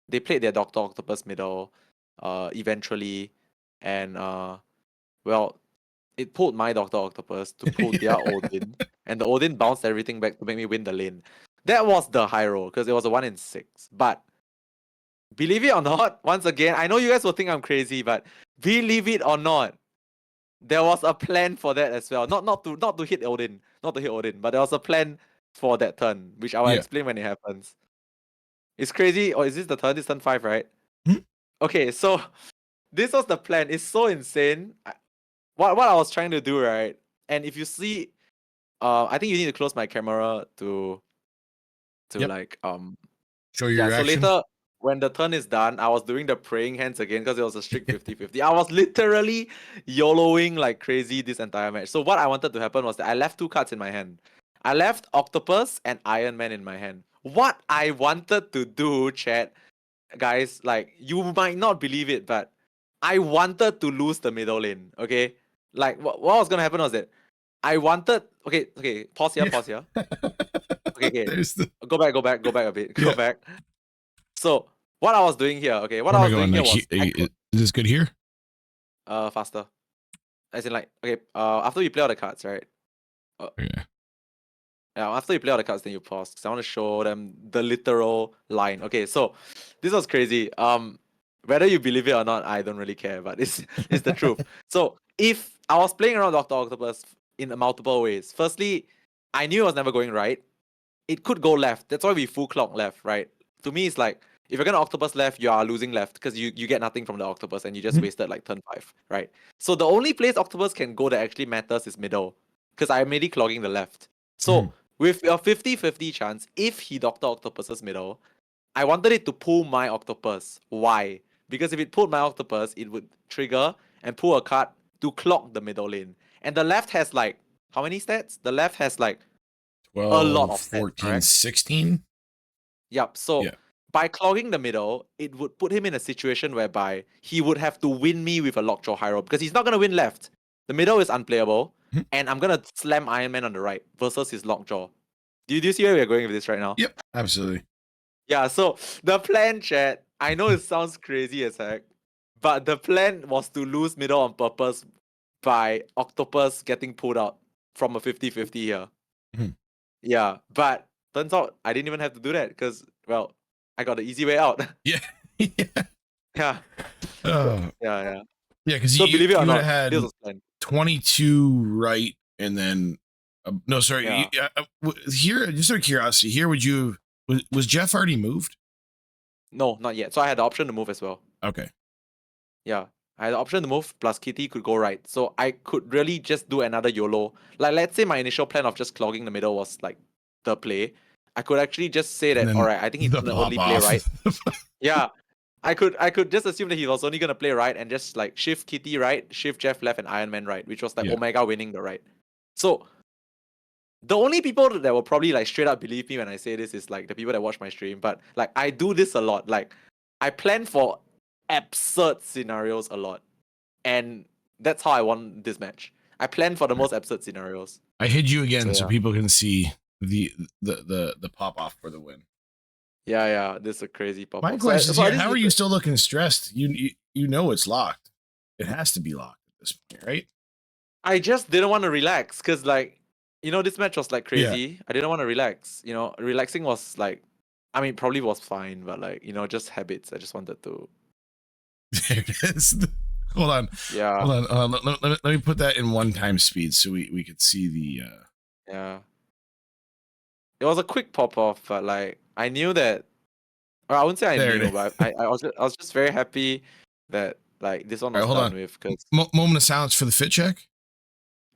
they played their Dr. Octopus middle, eventually, and well, it pulled my Dr. Octopus to pull their Odin, and the Odin bounced everything back to make me win the lane. That was the high roll because it was a 1 in 6. But believe it or not, once again, I know you guys will think I'm crazy, but believe it or not, there was a plan for that as well. Not to hit Odin, but there was a plan for that turn, which I will explain when it happens. It's crazy. Or is this the turn? This turn 5, right? Okay, so this was the plan. It's so insane. What I was trying to do, right? And if you see, I think you need to close my camera to like
show your reaction.
So later, when the turn is done, I was doing the praying hands again because it was a strict 50-50. I was literally YOLOing like crazy this entire match. So what I wanted to happen was that I left 2 cards in my hand. I left Octopus and Iron Man in my hand. What I wanted to do, chat, guys, like you might not believe it, but I wanted to lose the middle lane. Okay, like what was gonna happen was that I wanted. Okay, pause here. Okay. Go back a bit. Go back. So what I was doing here, okay, what I was doing here was
is this good here?
Faster. As in like, okay, after you play all the cards, right?
Okay.
After you play all the cards, then you pause. Because I want to show them the literal line. Okay, so this was crazy. Whether you believe it or not, I don't really care, but it's the truth. So if I was playing around Dr. Octopus in multiple ways. Firstly, I knew I was never going right. It could go left. That's why we full clock left, right? To me, it's like if you're gonna Octopus left, you are losing left because you get nothing from the Octopus and you just wasted like turn 5, right? So the only place Octopus can go that actually matters is middle because I'm already clogging the left. So with a 50-50 chance, if he Dr. Octopus's middle, I wanted it to pull my Octopus. Why? Because if it pulled my Octopus, it would trigger and pull a card to clog the middle lane. And the left has like, how many stats? The left has like
12,
a lot of stats,
14,
correct?
16.
Yep. So by clogging the middle, it would put him in a situation whereby he would have to win me with a Lockjaw Hero because he's not going to win left. The middle is unplayable, and I'm going to slam Iron Man on the right versus his Lockjaw. Do you see where we're going with this right now?
Yep, absolutely.
Yeah, so the plan, chat, I know it sounds crazy as heck, but the plan was to lose middle on purpose by Octopus getting pulled out from a 50-50 here. Yeah, but turns out I didn't even have to do that because, well, I got the easy way out.
Yeah.
Yeah.
Oh.
Yeah.
Yeah, because
So
you
believe it or
would
not,
have
this
had
was planned.
22 right, and then no, sorry.
Yeah.
Here, just out of curiosity, here would you was Jeff already moved?
No, not yet. So I had the option to move as well.
Okay.
Yeah, I had the option to move, plus Kitty could go right. So I could really just do another YOLO. Like, let's say my initial plan of just clogging the middle was like the play. I could actually just say that, all right, I think he's going to only play right. Yeah, I could just assume that he was only going to play right and just like shift Kitty right, shift Jeff left, and Iron Man right, which was like Omega winning the right. So the only people that will probably like straight up believe me when I say this is like the people that watch my stream. But like I do this a lot. Like I plan for absurd scenarios a lot, and that's how I won this match. I planned for the most absurd scenarios.
I hid you again so people can see the pop off for the win.
Yeah, this is a crazy pop off.
My question is, how are you still looking stressed? You know it's locked. It has to be locked at this point, right?
I just didn't want to relax because, like, you know, this match was like crazy. I didn't want to relax. You know, relaxing was like, I mean, probably was fine, but like, you know, just habits. I just wanted to.
There it is. Hold on.
Yeah.
Hold on. Let me put that in 1x speed so we could see the.
Yeah. It was a quick pop off, but like I knew that. Or I wouldn't say I knew, but I was just very happy that like this one was done with. Cause
moment of silence for the fit check.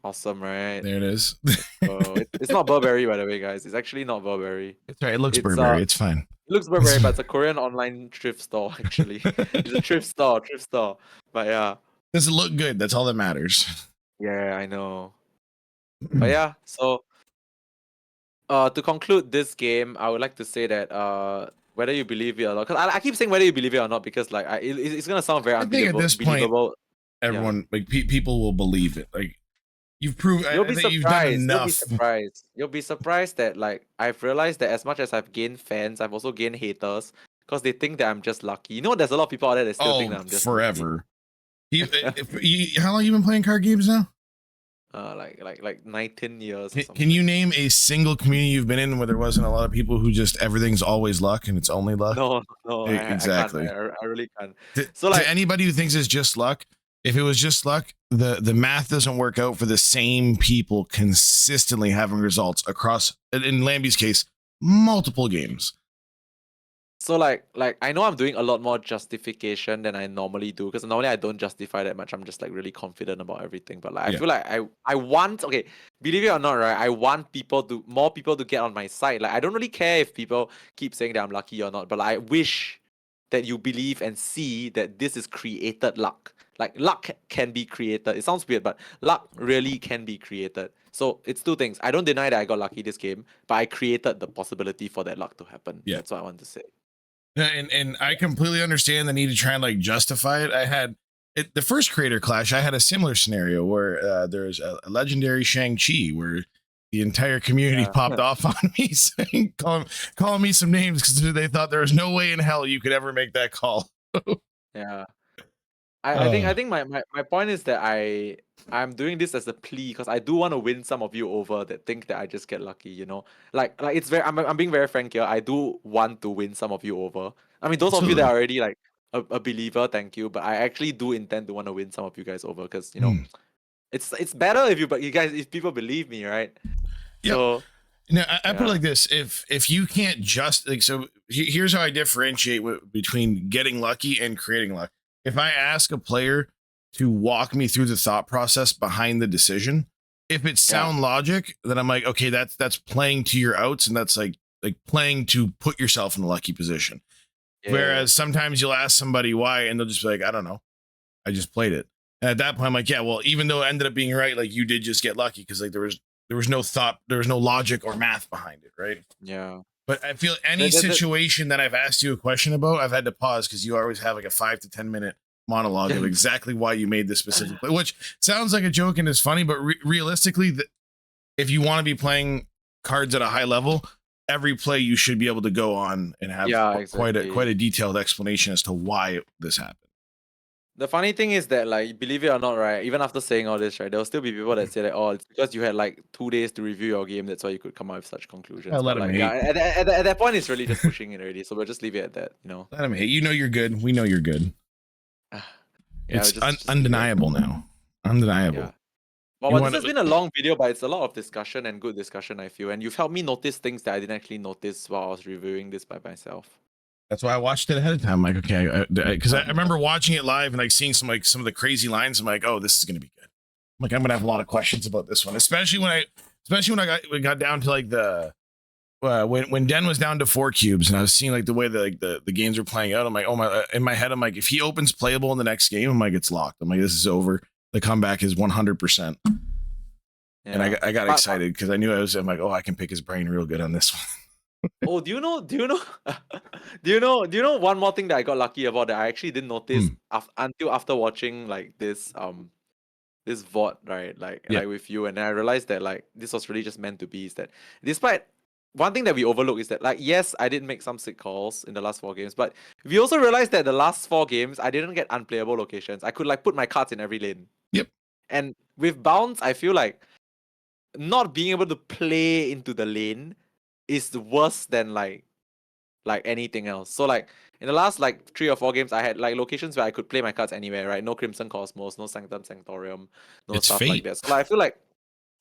Awesome, right?
There it is.
It's not Burberry, by the way, guys. It's actually not Burberry.
It's right. It looks Burberry. It's fine.
It looks Burberry, but it's a Korean online thrift store, actually. It's a thrift store. But yeah.
Does it look good? That's all that matters.
Yeah, I know. But yeah, so to conclude this game, I would like to say that whether you believe it or not, because I keep saying whether you believe it or not, because like it's gonna sound very unbelievable.
I think at this point, everyone like people will believe it. Like you've proved.
You'll be surprised.
You've done enough.
You'll be surprised that like I've realized that as much as I've gained fans, I've also gained haters because they think that I'm just lucky. You know, there's a lot of people out there that still think that I'm just
forever. How long you been playing card games now?
Like 19 years.
Can you name a single community you've been in where there wasn't a lot of people who just everything's always luck and it's only luck?
No,
exactly.
I really can't.
So like anybody who thinks it's just luck, if it was just luck, the math doesn't work out for the same people consistently having results across, in Lamby's case, multiple games.
So like I know I'm doing a lot more justification than I normally do, because normally I don't justify that much. I'm just like really confident about everything. But like I feel like I want, okay, believe it or not, right? I want more people to get on my side. Like I don't really care if people keep saying that I'm lucky or not, but like, I wish that you believe and see that this is created luck. Like luck can be created. It sounds weird, but luck really can be created. So it's two things. I don't deny that I got lucky this game, but I created the possibility for that luck to happen. Yeah. That's what I want to say.
And I completely understand the need to try and like justify it. I had the first Creator Clash. I had a similar scenario where there's a legendary Shang-Chi where the entire community popped off on me saying, calling me some names because they thought there was no way in hell you could ever make that call.
Yeah. I think my point is that I'm doing this as a plea because I do want to win some of you over that think that I just get lucky, you know. Like it's very I'm being very frank here. I do want to win some of you over. I mean, those of you that
Absolutely.
are already like a believer, thank you. But I actually do intend to want to win some of you guys over because you know it's better if you guys if people believe me, right?
Yep.
So
Now, I put it
yeah.
like this: if you can't just like so, here's how I differentiate between getting lucky and creating luck. If I ask a player to walk me through the thought process behind the decision, if it's sound logic, then I'm like, okay, that's playing to your outs, and that's like playing to put yourself in a lucky position. Whereas sometimes you'll ask somebody why, and they'll just be like, I don't know, I just played it. And at that point, I'm like, yeah, well, even though it ended up being right, like you did just get lucky because like there was no thought, there was no logic or math behind it, right?
Yeah.
But I feel any situation that I've asked you a question about, I've had to pause because you always have like a 5 to 10 minute monologue of exactly why you made this specific play, which sounds like a joke and is funny, but realistically, if you want to be playing cards at a high level, every play you should be able to go on and have quite a detailed explanation as to why this happened.
The funny thing is that, like, believe it or not, right, even after saying all this, right, there'll still be people that say that, oh, it's because you had like 2 days to review your game, that's why you could come up with such conclusions.
Let
but
him
like,
hate.
yeah, at that point, it's really just pushing it already. So we'll just leave it at that, you know.
Let him hate. You know you're good. We know you're good. It's undeniable now. Undeniable.
Yeah. Well, this has been a long video, but it's a lot of discussion and good discussion, I feel. And you've helped me notice things that I didn't actually notice while I was reviewing this by myself.
That's why I watched it ahead of time. I'm like, okay, because I remember watching it live and like seeing some of the crazy lines. I'm like, oh, this is gonna be good. I'm like, I'm gonna have a lot of questions about this one, especially when I got down to like the when Den was down to 4 cubes and I was seeing like the way the games were playing out. I'm like, oh my! In my head, I'm like, if he opens playable in the next game, I'm like, it's locked. I'm like, this is over. The comeback is 100%. Yeah. And I got excited because I knew I'm like, oh, I can pick his brain real good on this one.
Oh, do you know one more thing that I got lucky about that I actually didn't notice until after watching like this VOD, right? Like with you, and then I realized that like this was really just meant to be, is that despite one thing that we overlook is that like, yes, I did make some sick calls in the last 4 games, but we also realized that the last 4 games I didn't get unplayable locations. I could like put my cards in every lane.
Yep.
And with bounce, I feel like not being able to play into the lane is worse than like anything else. So like in the last like 3 or 4 games, I had like locations where I could play my cards anywhere, right? No Crimson Cosmos, no Sanctum Sanctorium, no stuff like that. So like, I feel like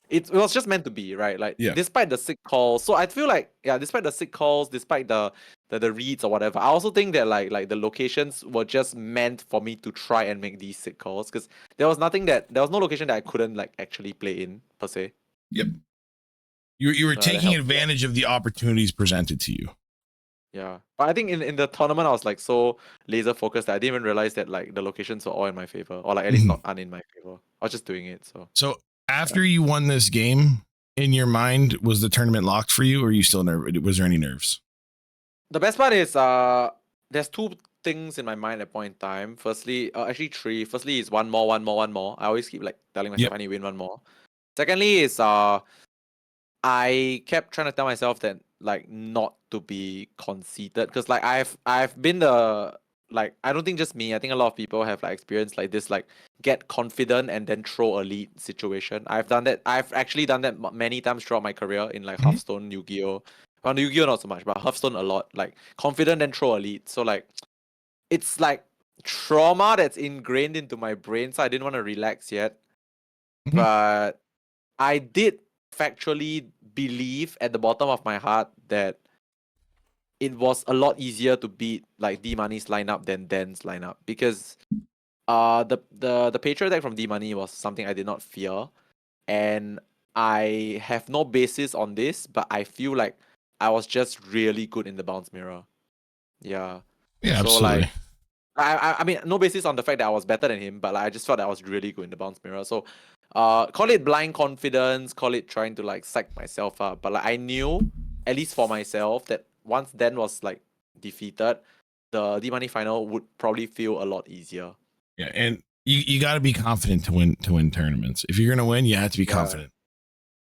it was just meant to be, right? Like despite the sick calls. So I feel like despite the sick calls, despite the reads or whatever, I also think that like the locations were just meant for me to try and make these sick calls, because there was no location that I couldn't like actually play in per se.
Yep. You were taking advantage of the opportunities presented to you.
Yeah, but I think in the tournament I was like so laser focused that I didn't even realize that like the locations were all in my favor, or like at least not in my favor. I was just doing it. So
after you won this game, in your mind, was the tournament locked for you, or are you still nervous? Was there any nerves?
The best part is there's 2 things in my mind at point in time. Firstly, actually 3. Firstly is one more. I always keep like telling myself I need to win 1 more. Secondly is I kept trying to tell myself that like not to be conceited, because like I've been the, like, I don't think just me, I think a lot of people have like experienced like this, like get confident and then throw a lead situation. I've actually done that many times throughout my career in like Hearthstone, Yu-Gi-Oh. Well, Yu-Gi-Oh not so much, but Hearthstone a lot. Like confident and throw a lead. So like it's like trauma that's ingrained into my brain, so I didn't want to relax yet. But I did factually believe at the bottom of my heart that it was a lot easier to beat like D-Money's lineup than Den's lineup, because the Patriot deck from D-Money was something I did not fear, and I have no basis on this, but I feel like I was just really good in the bounce mirror. Yeah.
Yeah,
so
absolutely.
Like I mean, no basis on the fact that I was better than him, but like, I just felt that I was really good in the bounce mirror. So call it blind confidence, call it trying to like psych myself up, but like I knew, at least for myself, that once Den was like defeated, the D-Money final would probably feel a lot easier.
Yeah, and you got to be confident to win tournaments. If you're gonna win, you have to be confident,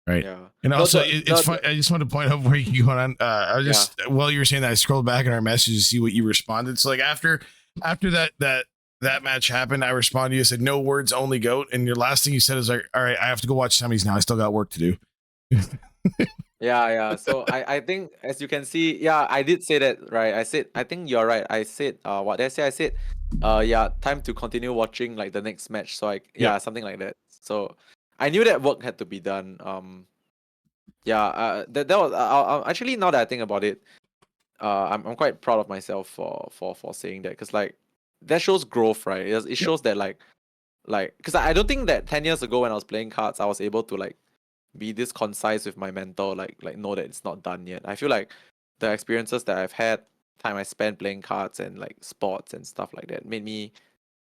right?
Yeah.
And also, it's fun. I just want to point out where you go on. I was just while you were saying that, I scrolled back in our messages to see what you responded. So like after that that match happened, I responded to you, I said, no words, only goat. And your last thing you said is like, all right, I have to go watch semis now. I still got work to do.
Yeah. So I think as you can see, yeah, I did say that, right? I said I think you're right. I said what did I say? I said yeah, time to continue watching like the next match. So
Yep.
something like that. So I knew that work had to be done. Yeah, that was actually, now that I think about it, I'm quite proud of myself for saying that, because like that shows growth, right? It shows that like because I don't think that 10 years ago when I was playing cards I was able to like be this concise with my mentor, like know that it's not done yet. I feel like the experiences that I've had, time I spent playing cards and like sports and stuff like that, made me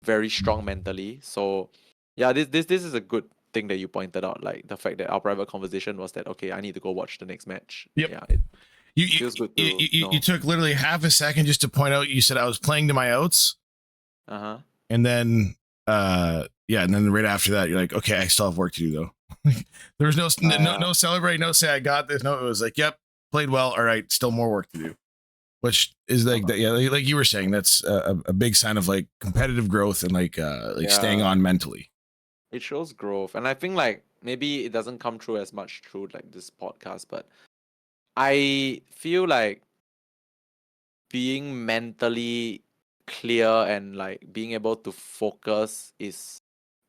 very strong mentally. So yeah, this is a good thing that you pointed out, like the fact that our private conversation was that, okay, I need to go watch the next match.
Yep.
Yeah, it
You
feels good to know.
you took literally half a second just to point out. You said I was playing to my outs,
Uh-huh.
and then yeah, and then right after that, you're like, okay, I still have work to do though. There was no celebrate, no say I got this. No, it was like, yep, played well. All right, still more work to do, which is like that. Yeah, like you were saying, that's a big sign of like competitive growth and like staying on mentally.
It shows growth, and I think like maybe it doesn't come through as much through like this podcast, but I feel like being mentally clear and like being able to focus is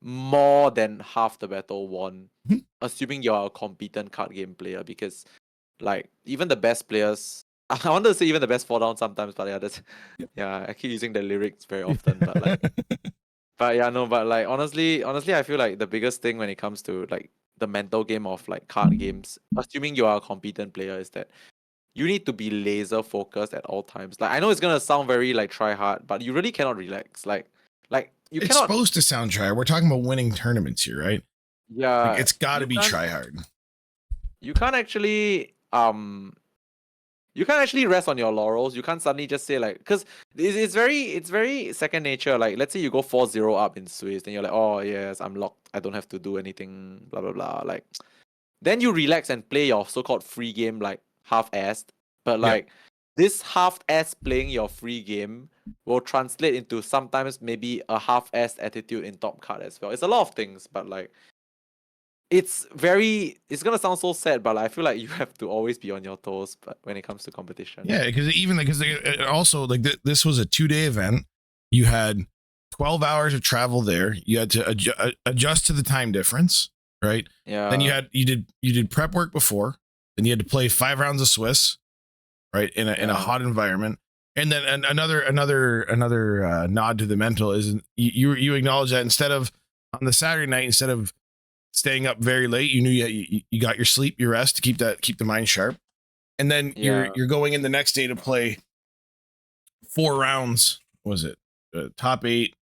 more than half the battle won,
Mhm.
assuming you're a competent card game player. Because like even the best players, I want to say even the best fall down sometimes, but yeah, that's yeah, I keep using the lyrics very often, but like but yeah, no, but like honestly, I feel like the biggest thing when it comes to like the mental game of like card games, assuming you are a competent player, is that you need to be laser focused at all times. Like I know it's gonna sound very like try hard, but you really cannot relax. Like you
It's
cannot.
supposed to sound try. We're talking about winning tournaments here, right? Like
Yeah,
it's got to be try hard.
you can't actually you can't actually rest on your laurels. You can't suddenly just say like, because it's very second nature. Like let's say you go 4-0 up in Swiss, then you're like, oh yes, I'm locked. I don't have to do anything. Blah blah blah. Like then you relax and play your so-called free game like half-assed. But
Yeah.
like this half-assed playing your free game will translate into sometimes maybe a half-assed attitude in top card as well. It's a lot of things, but like it's gonna sound so sad, but like, I feel like you have to always be on your toes, but when it comes to competition.
Yeah, because even because also like this was a 2-day event. You had 12 hours of travel there. You had to adjust to the time difference, right?
Yeah.
Then you did prep work before. Then you had to play 5 rounds of Swiss, right? In a hot environment. And then another nod to the mental is you acknowledge that instead of on the Saturday night, instead of staying up very late, you knew you got your sleep, your rest to keep the mind sharp. And then you're going in the next day to play 4 rounds. What was it? Top 8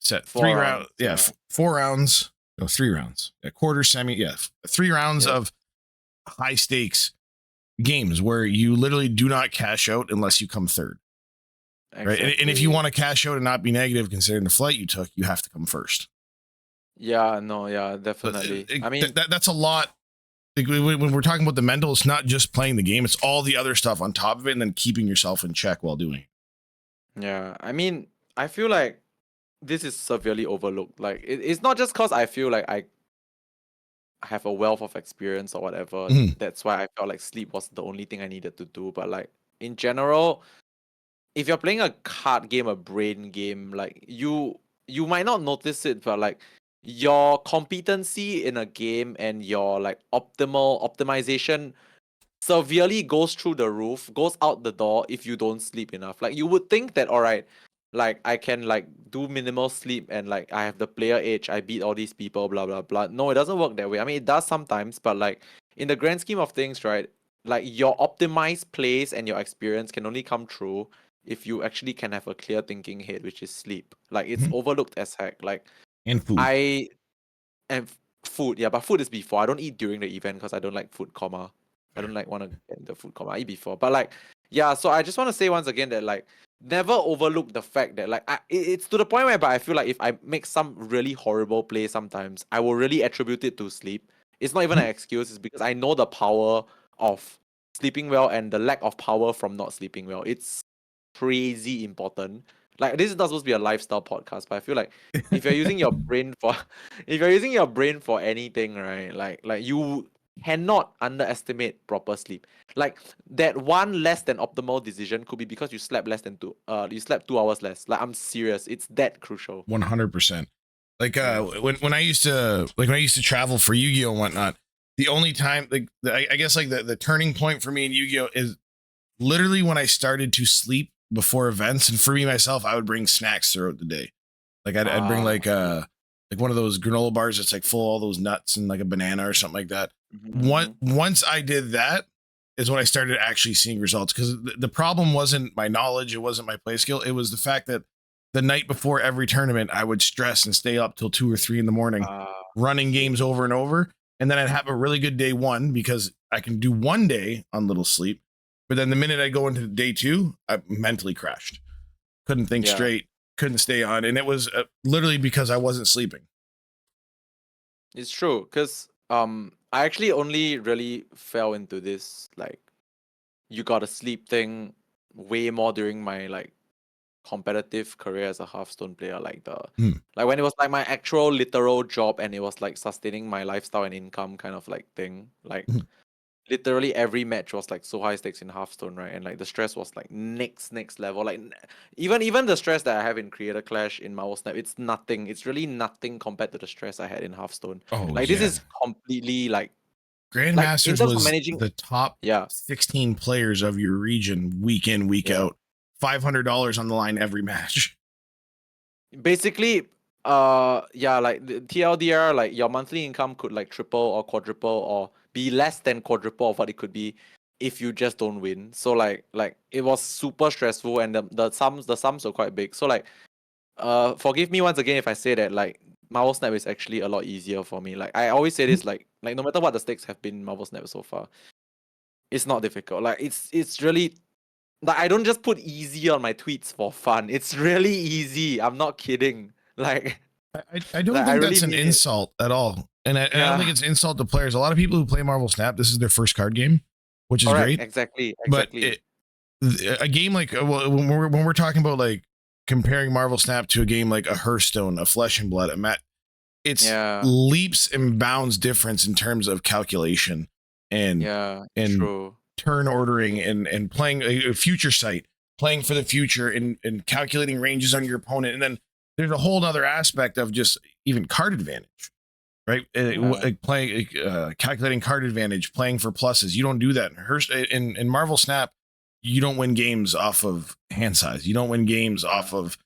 set 3 rounds. Yeah, 4 rounds. No, 3 rounds. A quarter semi. Yeah, 3 rounds of high stakes games where you literally do not cash out unless you come third. Exactly. Right. And if you want to cash out and not be negative considering the flight you took, you have to come first.
Yeah, no, yeah, definitely. I mean,
that's a lot. Like when we're talking about the mental, it's not just playing the game, it's all the other stuff on top of it and then keeping yourself in check while doing it.
Yeah, I mean, I feel like this is severely overlooked. Like it's not just because I feel like I have a wealth of experience or whatever. That's why I felt like sleep was the only thing I needed to do. But like in general, if you're playing a card game, a brain game, like you might not notice it, but like your competency in a game and your like optimization severely goes through the roof, goes out the door if you don't sleep enough. Like you would think that, all right, like I can like do minimal sleep and like I have the player edge, I beat all these people, blah blah blah. No, it doesn't work that way. I mean, it does sometimes, but like in the grand scheme of things, right? Like your optimized plays and your experience can only come true if you actually can have a clear thinking head, which is sleep. Like it's overlooked as heck. Like
and food.
Food, yeah, but food is before. I don't eat during the event because I don't like food, comma. I don't like want to get into food, comma. I eat before. But like, yeah, so I just want to say once again that like never overlook the fact that like it's to the point where I feel like if I make some really horrible play sometimes, I will really attribute it to sleep. It's not even an excuse, it's because I know the power of sleeping well and the lack of power from not sleeping well. It's crazy important. like this is not supposed to be a lifestyle podcast, but I feel like if you're using your brain for if you're using your brain for anything, right? Like you cannot underestimate proper sleep. Like that one less than optimal decision could be because you slept less than you slept 2 hours less. Like I'm serious, it's that crucial.
100%. Like
Yeah.
when I used to travel for Yu-Gi-Oh and whatnot, the only time like I guess like the turning point for me in Yu-Gi-Oh is literally when I started to sleep before events. And for me myself, I would bring snacks throughout the day. Like I'd bring like one of those granola bars that's like full of all those nuts and like a banana or something like that. Once I did that is when I started actually seeing results, because the problem wasn't my knowledge, it wasn't my play skill, it was the fact that the night before every tournament I would stress and stay up till 2 or 3 in the morning running games over and over, and then I'd have a really good day one because I can do one day on little sleep, but then the minute I go into day two, I mentally crashed, couldn't think straight, couldn't stay on, and it was literally because I wasn't sleeping.
It's true, because I actually only really fell into this like you gotta sleep thing way more during my like competitive career as a Hearthstone player, like like when it was like my actual literal job and it was like sustaining my lifestyle and income kind of like thing. Like literally every match was like so high stakes in Hearthstone, right? And like the stress was like next level. Like even the stress that I have in Creator Clash in Marvel Snap, it's nothing. It's really nothing compared to the stress I had in Hearthstone. Like this is completely like in
Grandmasters
terms of
was
managing
the top 16 players of your region week in, week out. $500 on the line every match.
Basically, like the TLDR, like your monthly income could like triple or quadruple or be less than quadruple of what it could be if you just don't win. So like it was super stressful, and the sums were quite big. So like forgive me once again if I say that like Marvel Snap is actually a lot easier for me. Like I always say this, like no matter what the stakes have been in Marvel Snap so far, it's not difficult. Like it's really like I don't just put easy on my tweets for fun. It's really easy. I'm not kidding. Like
I don't think that's an insult at all. And I don't think it's an insult to players. A lot of people who play Marvel Snap, this is their first card game, which is great.
Exactly.
But a game like when we're talking about like comparing Marvel Snap to a game like a Hearthstone, a Flesh and Blood, it's leaps and bounds difference in terms of calculation and
true.
turn ordering and playing a future sight, playing for the future and calculating ranges on your opponent. And then there's a whole other aspect of just even card advantage, right? Like playing, calculating card advantage, playing for pluses. You don't do that in Marvel Snap. You don't win games off of hand size. You don't win games off of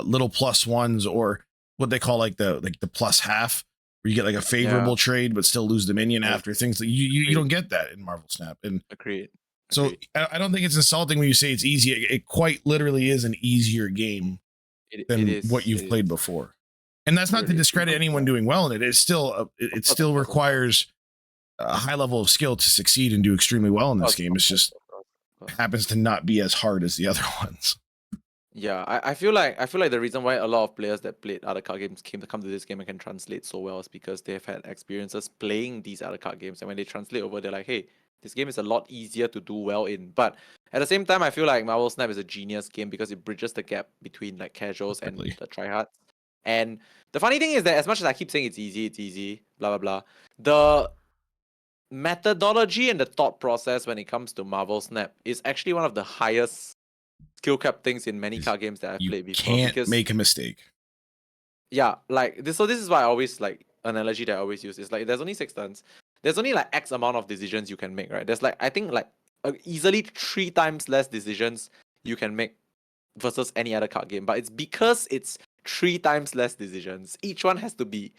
little plus ones or what they call like the plus half, where you get like a favorable trade but still lose the minion after things. That you don't get that in Marvel Snap. And
agreed.
So I don't think it's insulting when you say it's easy. It quite literally is an easier game than what you've played before. And that's not to discredit anyone doing well in it. It's still it still requires a high level of skill to succeed and do extremely well in this game. It's just happens to not be as hard as the other ones.
Yeah, I feel like the reason why a lot of players that played other card games come to this game and can translate so well is because they've had experiences playing these other card games, and when they translate over, they're like, hey, this game is a lot easier to do well in. But at the same time, I feel like Marvel Snap is a genius game because it bridges the gap between like casuals and the tryhards. And the funny thing is that as much as I keep saying it's easy, blah blah blah, the methodology and the thought process when it comes to Marvel Snap is actually one of the highest skill cap things in many card games that I've played before.
Can't make a mistake.
Yeah, like this. So this is why I always like analogy that I always use is like there's only 6 turns. There's only like X amount of decisions you can make, right? There's like I think like easily 3 times less decisions you can make versus any other card game. But it's because it's 3 times less decisions. Each one has to be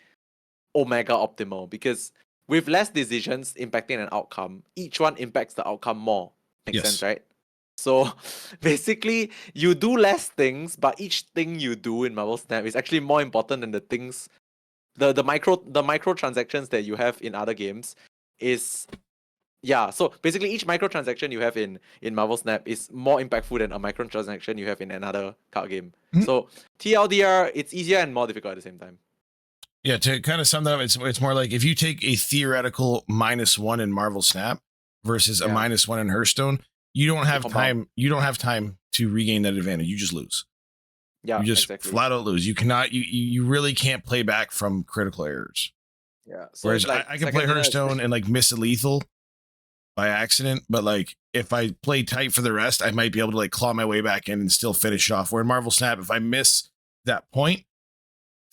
omega optimal, because with less decisions impacting an outcome, each one impacts the outcome more. Makes sense, right? So basically, you do less things, but each thing you do in Marvel Snap is actually more important than the things, the micro transactions that you have in other games. So basically, each microtransaction you have in Marvel Snap is more impactful than a microtransaction you have in another card game. So TLDR, it's easier and more difficult at the same time.
Yeah, to kind of sum that up, it's more like if you take a theoretical -1 in Marvel Snap versus a -1 in Hearthstone, you don't have time. You don't have time to regain that advantage. You just lose.
Yeah,
You just
exactly.
flat out lose. You cannot. You really can't play back from critical errors.
Yeah. So
Whereas
if like
I can play
second dinner,
Hearthstone and like miss a lethal by accident, but like if I play tight for the rest, I might be able to like claw my way back in and still finish off. Where in Marvel Snap, if I miss that point,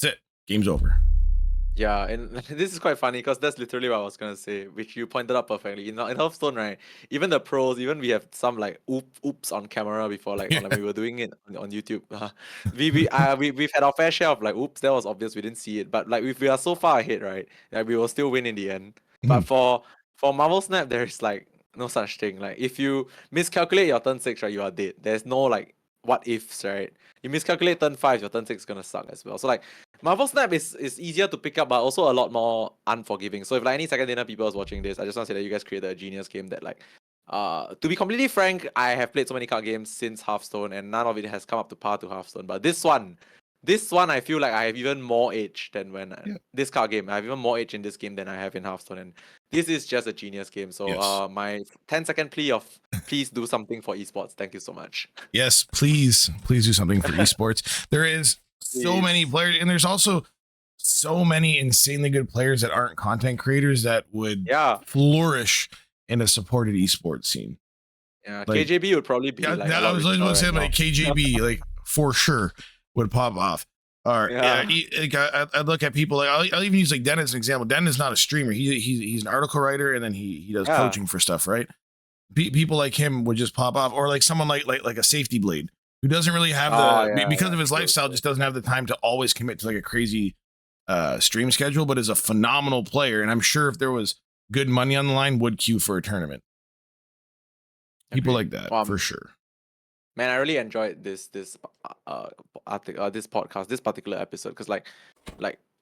that's it. Game's over.
yeah, and this is quite funny because that's literally what I was gonna say, which you pointed out perfectly. In Hearthstone, right? Even the pros, even we have some like oops on camera before, like,
Yeah.
like we were doing it on YouTube. We've had our fair share of like oops, that was obvious, we didn't see it. But like if we are so far ahead, right? Like we will still win in the end. But
Mhm.
for Marvel Snap, there is like no such thing. Like if you miscalculate your turn 6, right, you are dead. There's no like what ifs, right? You miscalculate turn 5, your turn 6 is gonna suck as well. So like Marvel Snap is easier to pick up, but also a lot more unforgiving. So if like any second dinner people is watching this, I just want to say that you guys created a genius game that like, to be completely frank, I have played so many card games since Hearthstone, and none of it has come up to par to Hearthstone. But this one, I feel like I have even more edge than when
Yeah.
this card game. I have even more edge in this game than I have in Hearthstone, and this is just a genius game. So,
Yes.
my 10-second plea of please do something for esports. Thank you so much.
Yes. Please do something for esports. There is so many
Please.
players, and there's also so many insanely good players that aren't content creators that would
Yeah,
flourish in a supported esports scene.
yeah.
Like,
KJB would probably be
yeah,
like a
I
lot
was
richer
literally
right
saying
now.
like KJB, like for sure would pop off. Or
Yeah.
like, I look at people like I'll even use like Den as an example. Den is not a streamer. He's an article writer and then he does
Yeah.
coaching for stuff, right? People like him would just pop off, or like someone like a Safety Blade who doesn't really have
Oh,
the
yeah,
because
yeah,
of his
true,
lifestyle
true.
just doesn't have the time to always commit to like a crazy stream schedule, but is a phenomenal player. And I'm sure if there was good money on the line, would queue for a tournament. People
Agreed.
like that for sure.
Man, I really enjoyed this article, this podcast, this particular episode, because like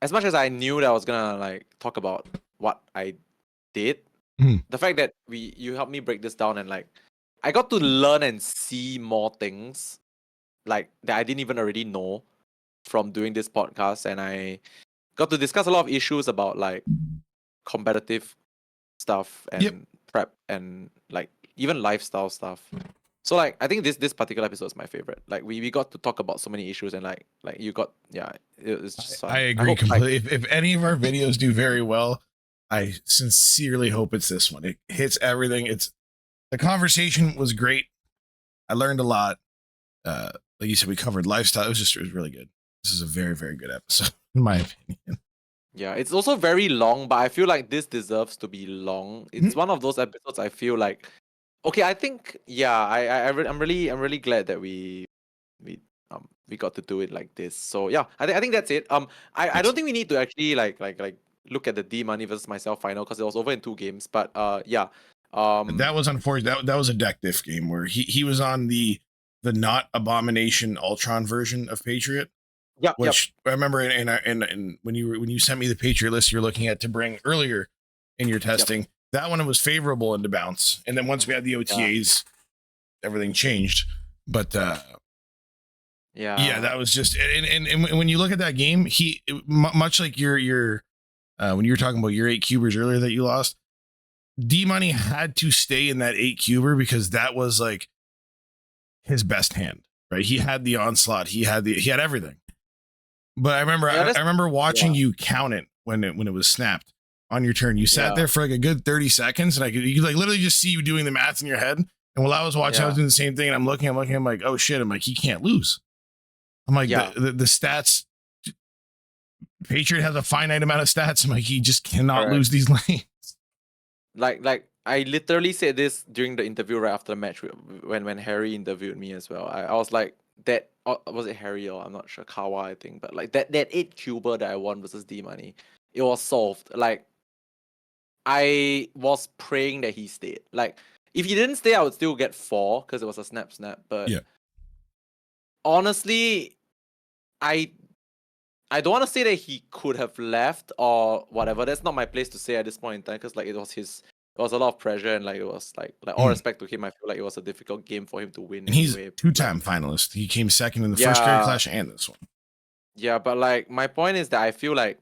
as much as I knew that I was gonna like talk about what I did,
Mhm.
the fact that you helped me break this down and like I got to learn and see more things like that I didn't even already know from doing this podcast, and I got to discuss a lot of issues about like competitive stuff
Yep.
and prep and like even lifestyle stuff. So like I think this particular episode is my favorite. Like we got to talk about so many issues, and like you got, yeah, it's just fun.
I agree
hope like
completely. If any of our videos do very well, I sincerely hope it's this one. It hits everything. It's the conversation was great. I learned a lot. Like you said, we covered lifestyle. It was really good. This is a very, very good episode, in my opinion.
yeah, it's also very long, but I feel like this deserves to be long. It's one of those episodes I feel like okay, I think yeah, I'm really glad that we got to do it like this. So yeah, I think that's it. I don't think we need to actually like look at the D Money versus myself final because it was over in 2 games. But yeah.
That was unfortunate. That was a deck diff game where he was on the not Abomination Ultron version of Patriot.
Yep.
Which I remember in when you sent me the Patriot list you're looking at to bring earlier in your testing, that one was favorable into bounce. And then once we had the OTAs, everything changed. But yeah, that was just and when you look at that game, he much like your when you were talking about your 8 cubers earlier that you lost, D Money had to stay in that 8 cuber because that was like his best hand, right? He had the onslaught, he had everything. But I remember watching you count it when it was snapped on your turn. You sat there for like a good 30 seconds, and you could like literally just see you doing the math in your head. And while I was watching, I was doing the same thing. And I'm looking, I'm like, oh shit! I'm like, he can't lose. I'm like, the stats. Patriot has a finite amount of stats. I'm like, he just cannot lose these lanes.
Like I literally said this during the interview right after the match when Harry interviewed me as well. I was like, that was it Harry or I'm not sure, Kawa I think, but like that 8 cuber that I won versus D Money, it was solved. Like I was praying that he stayed. Like if he didn't stay, I would still get 4 because it was a snap. But honestly, I don't want to say that he could have left or whatever. That's not my place to say at this point in time because like it was a lot of pressure and like it was like all respect to him. I feel like it was a difficult game for him to win.
And
anyway.
he's 2-time finalist. He came second in the first Creator Clash and this one.
Yeah, but like my point is that I feel like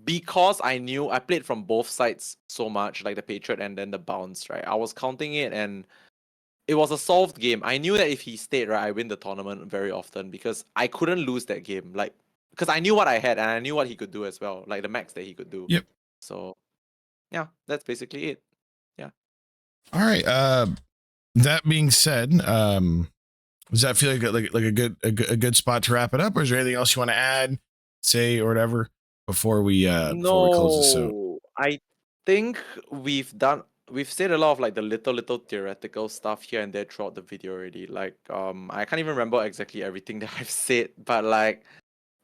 because I knew I played from both sides so much, like the Patriot and then the bounce, right? I was counting it and it was a solved game. I knew that if he stayed, right, I win the tournament very often because I couldn't lose that game. Like, because I knew what I had and I knew what he could do as well, like the max that he could do.
Yep.
So, yeah, that's basically it. Yeah.
All right. That being said, does that feel like a good spot to wrap it up, or is there anything else you want to add, say, or whatever before we close this out?
No, I think we've said a lot of like the little theoretical stuff here and there throughout the video already. Like I can't even remember exactly everything that I've said, but like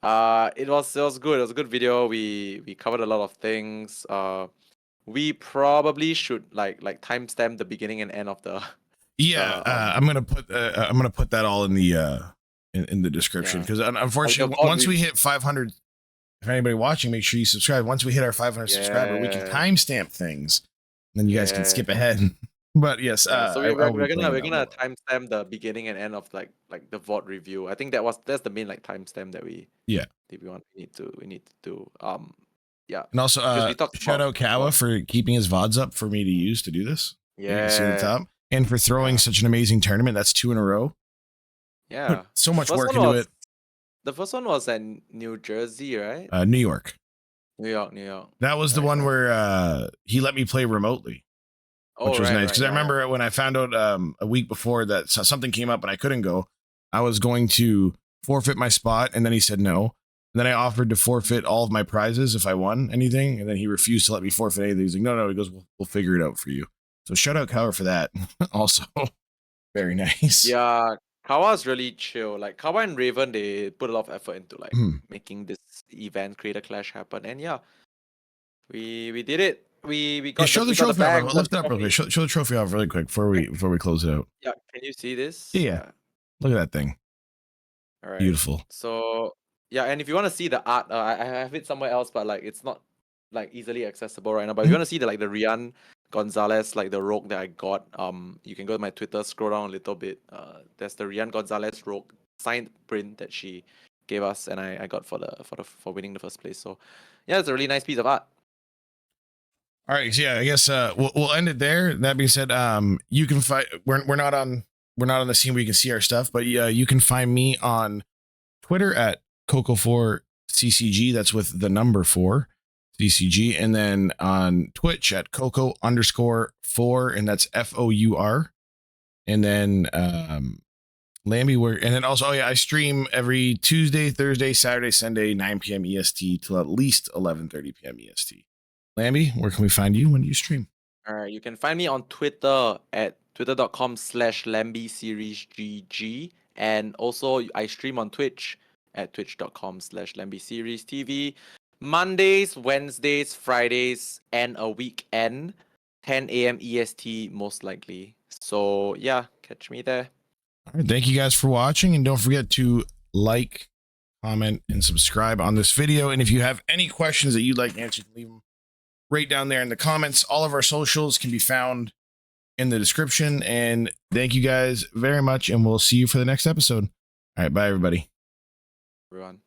it was good. It was a good video. We covered a lot of things. We probably should like timestamp the beginning and end of the
Yeah, I'm gonna put that all in the in the description, because unfortunately, once we hit 500, if anybody watching, make sure you subscribe. Once we hit our 500 subscriber, we can timestamp things, and then you guys can skip ahead. But yes,
so we're gonna timestamp the beginning and end of like the VOD review. I think that's the main like timestamp that we need to do. Yeah.
And also shout out Kawa for keeping his VODs up for me to use to do this.
Yeah.
You can see the top. And for throwing such an amazing tournament. That's 2 in a row.
Yeah.
Put so much work into it.
The first one was in New Jersey, right?
New York.
New York.
That was the one where he let me play remotely, which was nice. Because I remember when I found out a week before that something came up and I couldn't go, I was going to forfeit my spot, and then he said no. And then I offered to forfeit all of my prizes if I won anything, and then he refused to let me forfeit anything. He's like, no. He goes, we'll figure it out for you. So shout out Kawa for that. Also, very nice.
Yeah, Kawa's really chill. Like Kawa and Raven, they put a lot of effort into like making this event Creator Clash happen. And yeah, we did it. We got
show the trophy off. Lift it up real quick. Show the trophy off really quick before we close it out.
Yeah, can you see this?
Yeah. Look at that thing.
All right.
Beautiful.
So yeah, and if you want to see the art, I have it somewhere else, but like it's not like easily accessible right now. But if you want to see the Rian Gonzalez, like the rogue that I got, you can go to my Twitter, scroll down a little bit. There's the Rian Gonzalez rogue signed print that she gave us, and I got for winning the first place. So yeah, it's a really nice piece of art.
All right, so yeah, I guess we'll end it there. That being said, you can find we're not on the scene where you can see our stuff, but you can find me on Twitter at Coco4CCG. That's with the number 4. CCG, and then on Twitch at Coco_4, and that's FOUR, and then Lamby, and then also I stream every Tuesday, Thursday, Saturday, Sunday, 9 p.m. EST till at least 11:30 p.m. EST. Lamby, where can we find you? When do you stream?
All right, you can find me on Twitter at twitter.com/LambySeriesGG, and also I stream on Twitch at twitch.com/LambySeriesTV. Mondays, Wednesdays, Fridays, and a weekend, 10 a.m. EST most likely. So yeah, catch me there.
All right, thank you guys for watching, and don't forget to like, comment, and subscribe on this video. And if you have any questions that you'd like answered, leave them right down there in the comments. All of our socials can be found in the description. And thank you guys very much, and we'll see you for the next episode. All right, bye everybody.
Everyone.